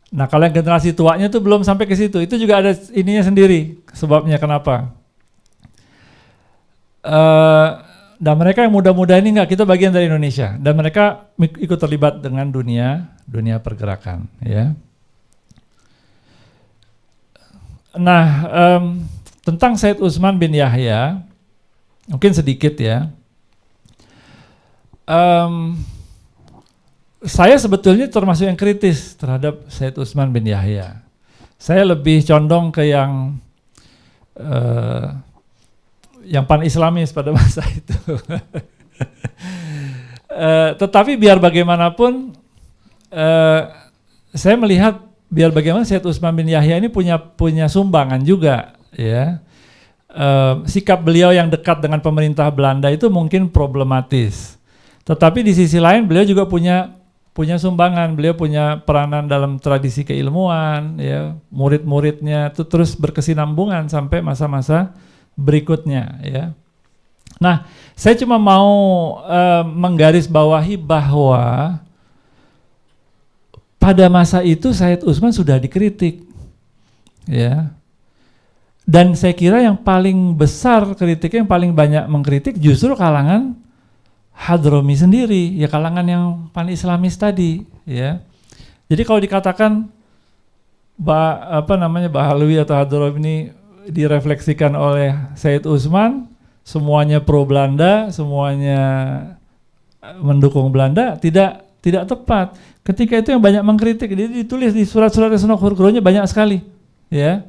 Nah, kalau yang generasi tuanya itu belum sampai ke situ, itu juga ada ininya sendiri sebabnya kenapa. Dan mereka yang muda-muda ini enggak, kita bagian dari Indonesia, dan mereka ikut terlibat dengan dunia pergerakan, ya. Nah, tentang Said Utsman bin Yahya mungkin sedikit, ya. Saya sebetulnya termasuk yang kritis terhadap Said Utsman bin Yahya. Saya lebih condong ke yang pan-islamis pada masa itu. Tetapi biar bagaimanapun, saya melihat biar bagaimana Said Utsman bin Yahya ini punya sumbangan juga, ya. Sikap beliau yang dekat dengan pemerintah Belanda itu mungkin problematis. Tetapi di sisi lain beliau juga punya sumbangan, beliau punya peranan dalam tradisi keilmuan, ya. Murid-muridnya itu terus berkesinambungan sampai masa-masa berikutnya, ya. Nah, saya cuma mau menggarisbawahi bahwa pada masa itu Said Utsman sudah dikritik, ya. Dan saya kira yang paling besar kritiknya, yang paling banyak mengkritik justru kalangan Hadromi sendiri, ya, kalangan yang pan-islamis tadi, ya. Jadi kalau dikatakan Bahalwi atau Hadromi ini direfleksikan oleh Said Utsman, semuanya pro Belanda, semuanya mendukung Belanda, tidak tepat. Ketika itu yang banyak mengkritik, dia ditulis di surat-surat Sunnah Khurgronya banyak sekali, ya.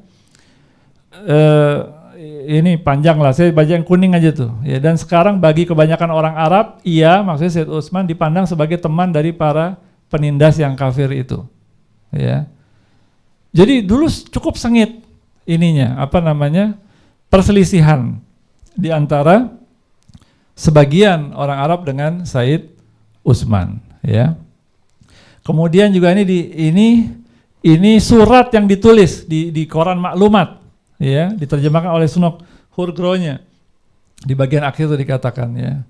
Ini panjang lah, saya baca yang kuning aja tuh, ya. Dan sekarang bagi kebanyakan orang Arab, iya, maksudnya Said Utsman dipandang sebagai teman dari para penindas yang kafir itu. Ya. Jadi dulu cukup sengit ininya, perselisihan di antara sebagian orang Arab dengan Said Utsman, ya. Kemudian juga ini surat yang ditulis di koran maklumat, ya, diterjemahkan oleh Sunok Hurgronya. Di bagian akhir itu dikatakan, ya.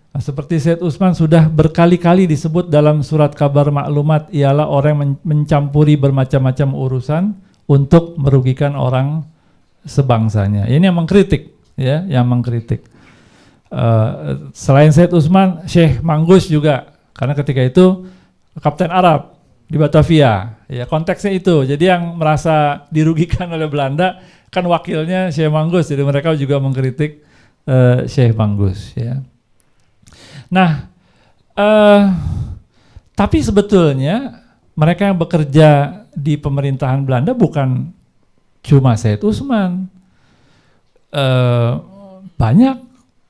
Nah, seperti Said Utsman sudah berkali-kali disebut dalam surat kabar maklumat, ialah orang yang mencampuri bermacam-macam urusan untuk merugikan orang sebangsanya. Ini yang mengkritik, ya, yang mengkritik. Selain Said Utsman, Syekh Manggus juga, karena ketika itu Kapten Arab di Batavia, ya, konteksnya itu. Jadi yang merasa dirugikan oleh Belanda kan wakilnya Syekh Manggus, jadi mereka juga mengkritik Syekh Manggus, ya. Nah, tapi sebetulnya mereka yang bekerja di pemerintahan Belanda bukan cuma Said Utsman, banyak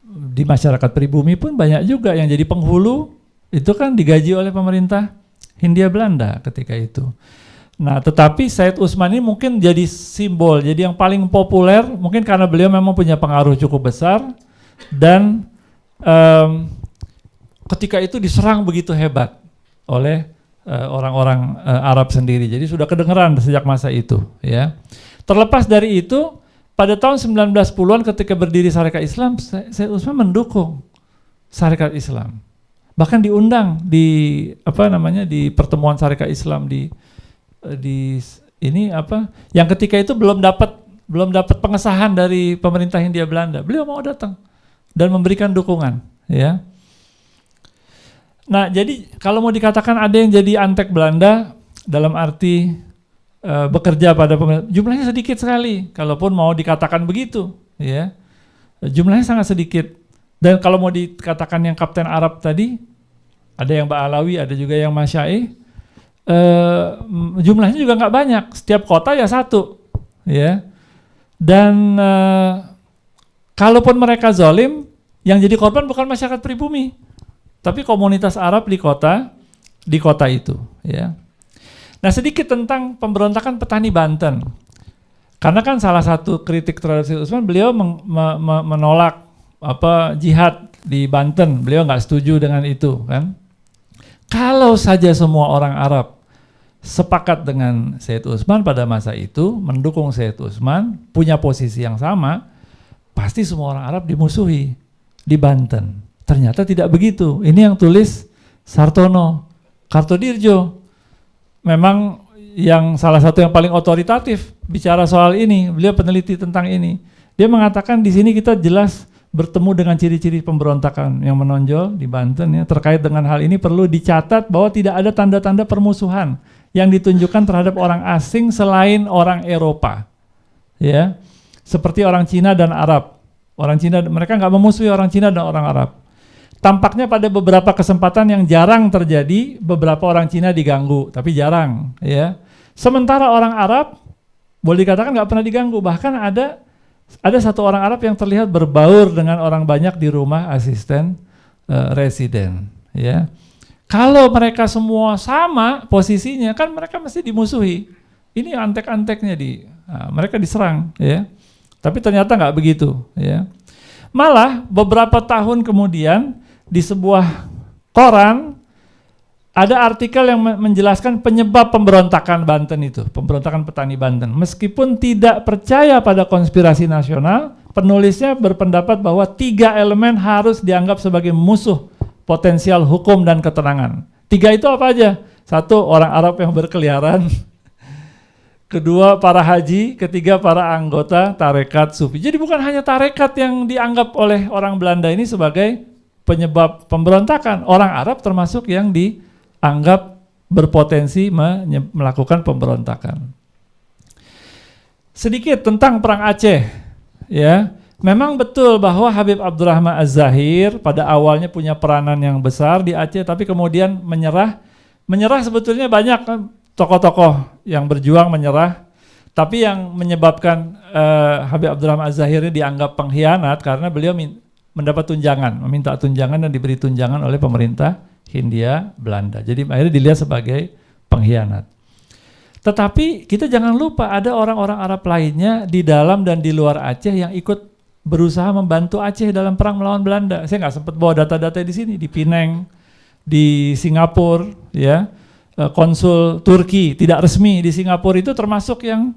di masyarakat pribumi pun banyak juga yang jadi penghulu, itu kan digaji oleh pemerintah Hindia Belanda ketika itu. Nah, tetapi Said Utsman ini mungkin jadi simbol, jadi yang paling populer, mungkin karena beliau memang punya pengaruh cukup besar, dan ketika itu diserang begitu hebat oleh orang-orang Arab sendiri. Jadi sudah kedengeran sejak masa itu, ya. Terlepas dari itu, pada tahun 1910-an ketika berdiri Sarekat Islam, Said Utsman mendukung Sarekat Islam. Bahkan diundang di pertemuan Sarekat Islam yang ketika itu belum dapat pengesahan dari pemerintah Hindia Belanda. Beliau mau datang dan memberikan dukungan, ya. Nah, jadi kalau mau dikatakan ada yang jadi antek Belanda dalam arti bekerja pada pemerintah, jumlahnya sedikit sekali. Kalaupun mau dikatakan begitu, ya, jumlahnya sangat sedikit. Dan kalau mau dikatakan yang Kapten Arab tadi, ada yang Ba'alawi, ada juga yang Masyaih, jumlahnya juga nggak banyak. Setiap kota ya satu, ya. Dan kalaupun mereka zalim, yang jadi korban bukan masyarakat pribumi, tapi komunitas Arab di kota itu, ya. Nah, sedikit tentang pemberontakan petani Banten. Karena kan salah satu kritik terhadap Said Utsman, beliau menolak jihad di Banten. Beliau nggak setuju dengan itu, kan. Kalau saja semua orang Arab sepakat dengan Said Utsman pada masa itu, mendukung Said Utsman, punya posisi yang sama, pasti semua orang Arab dimusuhi di Banten. Ternyata tidak begitu. Ini yang tulis Sartono Kartodirjo. Memang yang salah satu yang paling otoritatif bicara soal ini, beliau peneliti tentang ini. Dia mengatakan di sini kita jelas bertemu dengan ciri-ciri pemberontakan yang menonjol di Banten, ya. Terkait dengan hal ini perlu dicatat bahwa tidak ada tanda-tanda permusuhan yang ditunjukkan terhadap orang asing selain orang Eropa, ya, seperti orang Cina dan Arab. Orang Cina, mereka nggak memusuhi orang Cina dan orang Arab. Tampaknya pada beberapa kesempatan yang jarang terjadi, beberapa orang Cina diganggu, tapi jarang, ya. Sementara orang Arab boleh dikatakan nggak pernah diganggu. Bahkan ada satu orang Arab yang terlihat berbaur dengan orang banyak di rumah asisten residen, ya. Kalau mereka semua sama posisinya, kan mereka mesti dimusuhi. Ini antek-anteknya mereka diserang, ya. Tapi ternyata nggak begitu, ya. Malah beberapa tahun kemudian di sebuah koran ada artikel yang menjelaskan penyebab pemberontakan Banten itu, pemberontakan petani Banten. Meskipun tidak percaya pada konspirasi nasional, penulisnya berpendapat bahwa 3 elemen harus dianggap sebagai musuh potensial hukum dan ketenangan. 3 itu apa aja? 1, orang Arab yang berkeliaran. 2, para haji. 3, para anggota tarekat sufi. Jadi bukan hanya tarekat yang dianggap oleh orang Belanda ini sebagai penyebab pemberontakan. Orang Arab termasuk yang dianggap berpotensi melakukan pemberontakan. Sedikit tentang Perang Aceh, ya. Memang betul bahwa Habib Abdurrahman Az-Zahir pada awalnya punya peranan yang besar di Aceh, tapi kemudian menyerah. Menyerah sebetulnya banyak kan, tokoh-tokoh yang berjuang menyerah, tapi yang menyebabkan Habib Abdurrahman Az-Zahir ini dianggap pengkhianat karena beliau mendapat tunjangan, meminta tunjangan dan diberi tunjangan oleh pemerintah Hindia Belanda. Jadi akhirnya dilihat sebagai pengkhianat. Tetapi kita jangan lupa ada orang-orang Arab lainnya di dalam dan di luar Aceh yang ikut berusaha membantu Aceh dalam perang melawan Belanda. Saya nggak sempat bawa data-data di sini, di Penang, di Singapura, ya, konsul Turki tidak resmi di Singapura itu termasuk yang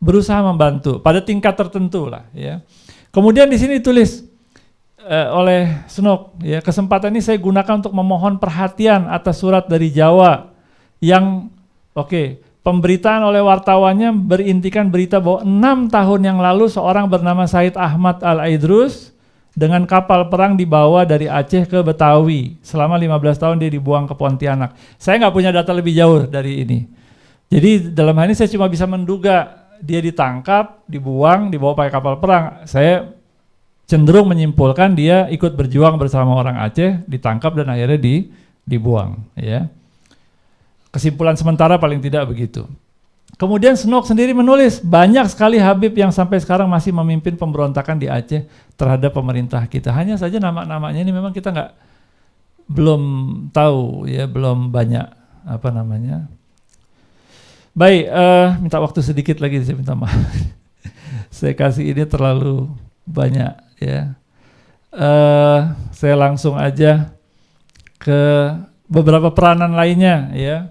berusaha membantu pada tingkat tertentu lah, ya. Kemudian di sini ditulis oleh Snook, ya, kesempatan ini saya gunakan untuk memohon perhatian atas surat dari Jawa yang pemberitaan oleh wartawannya berintikan berita bahwa 6 tahun yang lalu seorang bernama Said Ahmad Al-Aidrus dengan kapal perang dibawa dari Aceh ke Betawi. Selama 15 tahun dia dibuang ke Pontianak. Saya nggak punya data lebih jauh dari ini. Jadi dalam hal ini saya cuma bisa menduga dia ditangkap, dibuang, dibawa pakai kapal perang. Saya cenderung menyimpulkan dia ikut berjuang bersama orang Aceh, ditangkap dan akhirnya dibuang, ya. Kesimpulan sementara paling tidak begitu. Kemudian Snook sendiri menulis, banyak sekali Habib yang sampai sekarang masih memimpin pemberontakan di Aceh terhadap pemerintah kita. Hanya saja nama-namanya ini memang kita belum tahu, ya, belum banyak Baik, minta waktu sedikit lagi, saya minta maaf. Saya kasih ini terlalu banyak, ya. Saya langsung aja ke beberapa peranan lainnya, ya.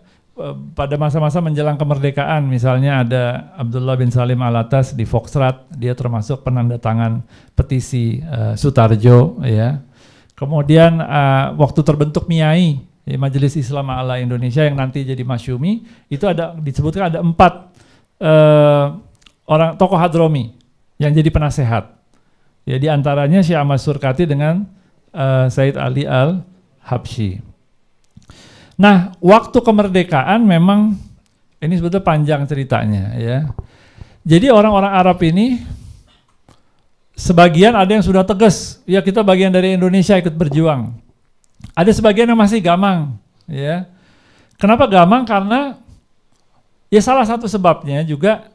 Pada masa-masa menjelang kemerdekaan, misalnya ada Abdullah bin Salim Alatas di Foxtrot, dia termasuk penanda tangan petisi Sutarjo, ya. Kemudian waktu terbentuk MIAI, ya, Majelis Islam A'la Indonesia yang nanti jadi Masyumi, itu disebutkan ada 4 orang tokoh Hadromi yang jadi penasehat. Ya, di antaranya Syekh Ahmad Surkati dengan Said Ali Al-Habsyi. Nah, waktu kemerdekaan memang ini sebetulnya panjang ceritanya, ya. Jadi orang-orang Arab ini sebagian ada yang sudah tegas, ya kita bagian dari Indonesia ikut berjuang. Ada sebagian yang masih gamang, ya. Kenapa gamang? Karena ya salah satu sebabnya juga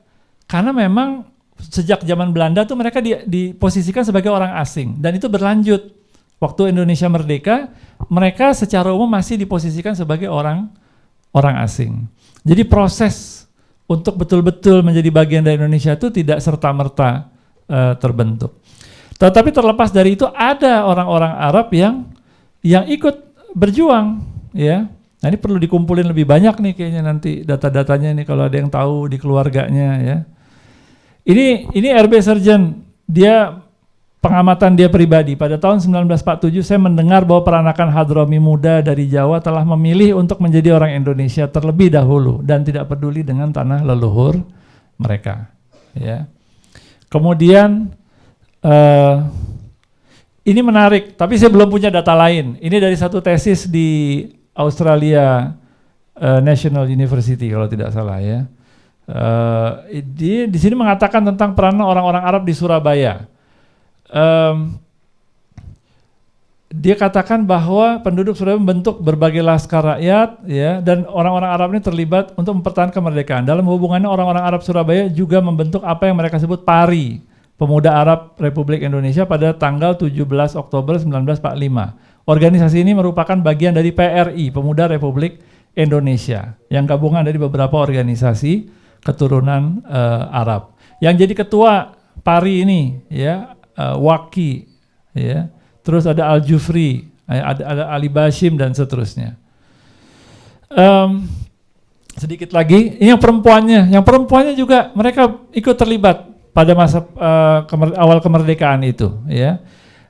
karena memang sejak zaman Belanda tuh mereka diposisikan sebagai orang asing dan itu berlanjut. Waktu Indonesia merdeka, mereka secara umum masih diposisikan sebagai orang asing. Jadi proses untuk betul-betul menjadi bagian dari Indonesia itu tidak serta-merta terbentuk. Tetapi terlepas dari itu ada orang-orang Arab yang ikut berjuang, ya. Nah, ini perlu dikumpulin lebih banyak nih kayaknya nanti data-datanya nih kalau ada yang tahu di keluarganya, ya. Ini RB Serjen, dia pengamatan dia pribadi. Pada tahun 1947 saya mendengar bahwa peranakan Hadromi muda dari Jawa telah memilih untuk menjadi orang Indonesia terlebih dahulu dan tidak peduli dengan tanah leluhur mereka, ya. Kemudian ini menarik, tapi saya belum punya data lain. Ini dari satu tesis di Australia National University kalau tidak salah, ya. Di sini mengatakan tentang peran orang-orang Arab di Surabaya. Dia katakan bahwa penduduk Surabaya membentuk berbagai laskar rakyat, ya, dan orang-orang Arab ini terlibat untuk mempertahankan kemerdekaan. Dalam hubungannya orang-orang Arab Surabaya juga membentuk apa yang mereka sebut PARI, Pemuda Arab Republik Indonesia, pada tanggal 17 Oktober 1945. Organisasi ini merupakan bagian dari PRI, Pemuda Republik Indonesia, yang gabungan dari beberapa organisasi keturunan Arab. Yang jadi ketua PARI ini, ya, Waki, ya, terus ada Al-Jufri, ada Ali Bashim dan seterusnya. Sedikit lagi, ini yang perempuannya juga mereka ikut terlibat pada masa awal kemerdekaan itu, ya.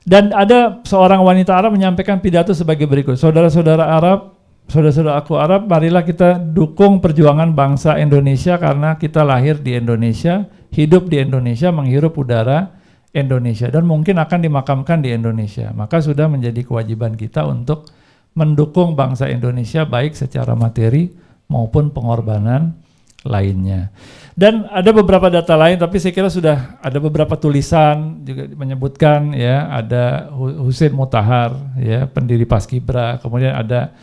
Dan ada seorang wanita Arab menyampaikan pidato sebagai berikut: saudara-saudara Arab, saudara-saudara aku Arab, marilah kita dukung perjuangan bangsa Indonesia karena kita lahir di Indonesia, hidup di Indonesia, menghirup udara Indonesia dan mungkin akan dimakamkan di Indonesia. Maka sudah menjadi kewajiban kita untuk mendukung bangsa Indonesia baik secara materi maupun pengorbanan lainnya. Dan ada beberapa data lain, tapi saya kira sudah ada beberapa tulisan juga menyebutkan, ya, ada Husein Mutahar, ya, pendiri Paskibra, kemudian ada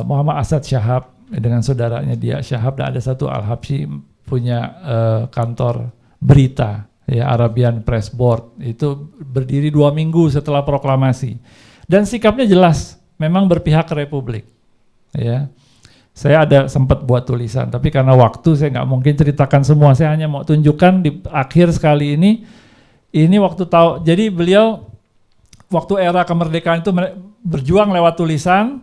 Muhammad Asad Syahab dengan saudaranya dia Syahab, dan ada satu Al-Habsyi punya kantor berita, ya, Arabian Press Board, itu berdiri 2 minggu setelah proklamasi dan sikapnya jelas, memang berpihak ke Republik. Ya, saya ada sempat buat tulisan, tapi karena waktu saya nggak mungkin ceritakan semua. Saya hanya mau tunjukkan di akhir sekali ini waktu tahu. Jadi beliau waktu era kemerdekaan itu berjuang lewat tulisan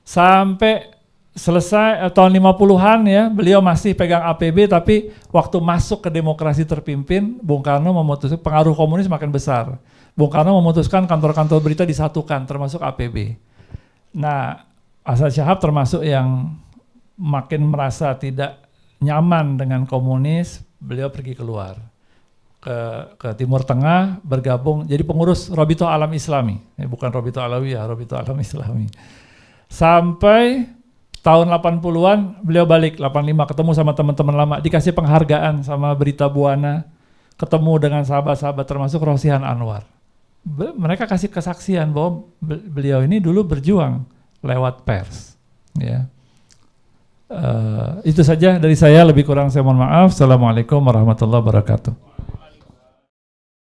sampai selesai tahun 50-an ya, beliau masih pegang APB, tapi waktu masuk ke demokrasi terpimpin, Bung Karno memutuskan, pengaruh komunis makin besar. Bung Karno memutuskan kantor-kantor berita disatukan, termasuk APB. Nah, Hasan Shahab termasuk yang makin merasa tidak nyaman dengan komunis, beliau pergi keluar ke Timur Tengah, bergabung jadi pengurus Robitoh Alam Islami, bukan Robitoh Alawiyah, Robitoh Alam Islami. Sampai tahun 80-an beliau balik, 85 ketemu sama teman-teman lama, dikasih penghargaan sama Berita Buana, ketemu dengan sahabat-sahabat termasuk Rosihan Anwar. Mereka kasih kesaksian bahwa beliau ini dulu berjuang lewat pers. Ya. Itu saja dari saya, lebih kurang saya mohon maaf. Assalamualaikum warahmatullahi wabarakatuh.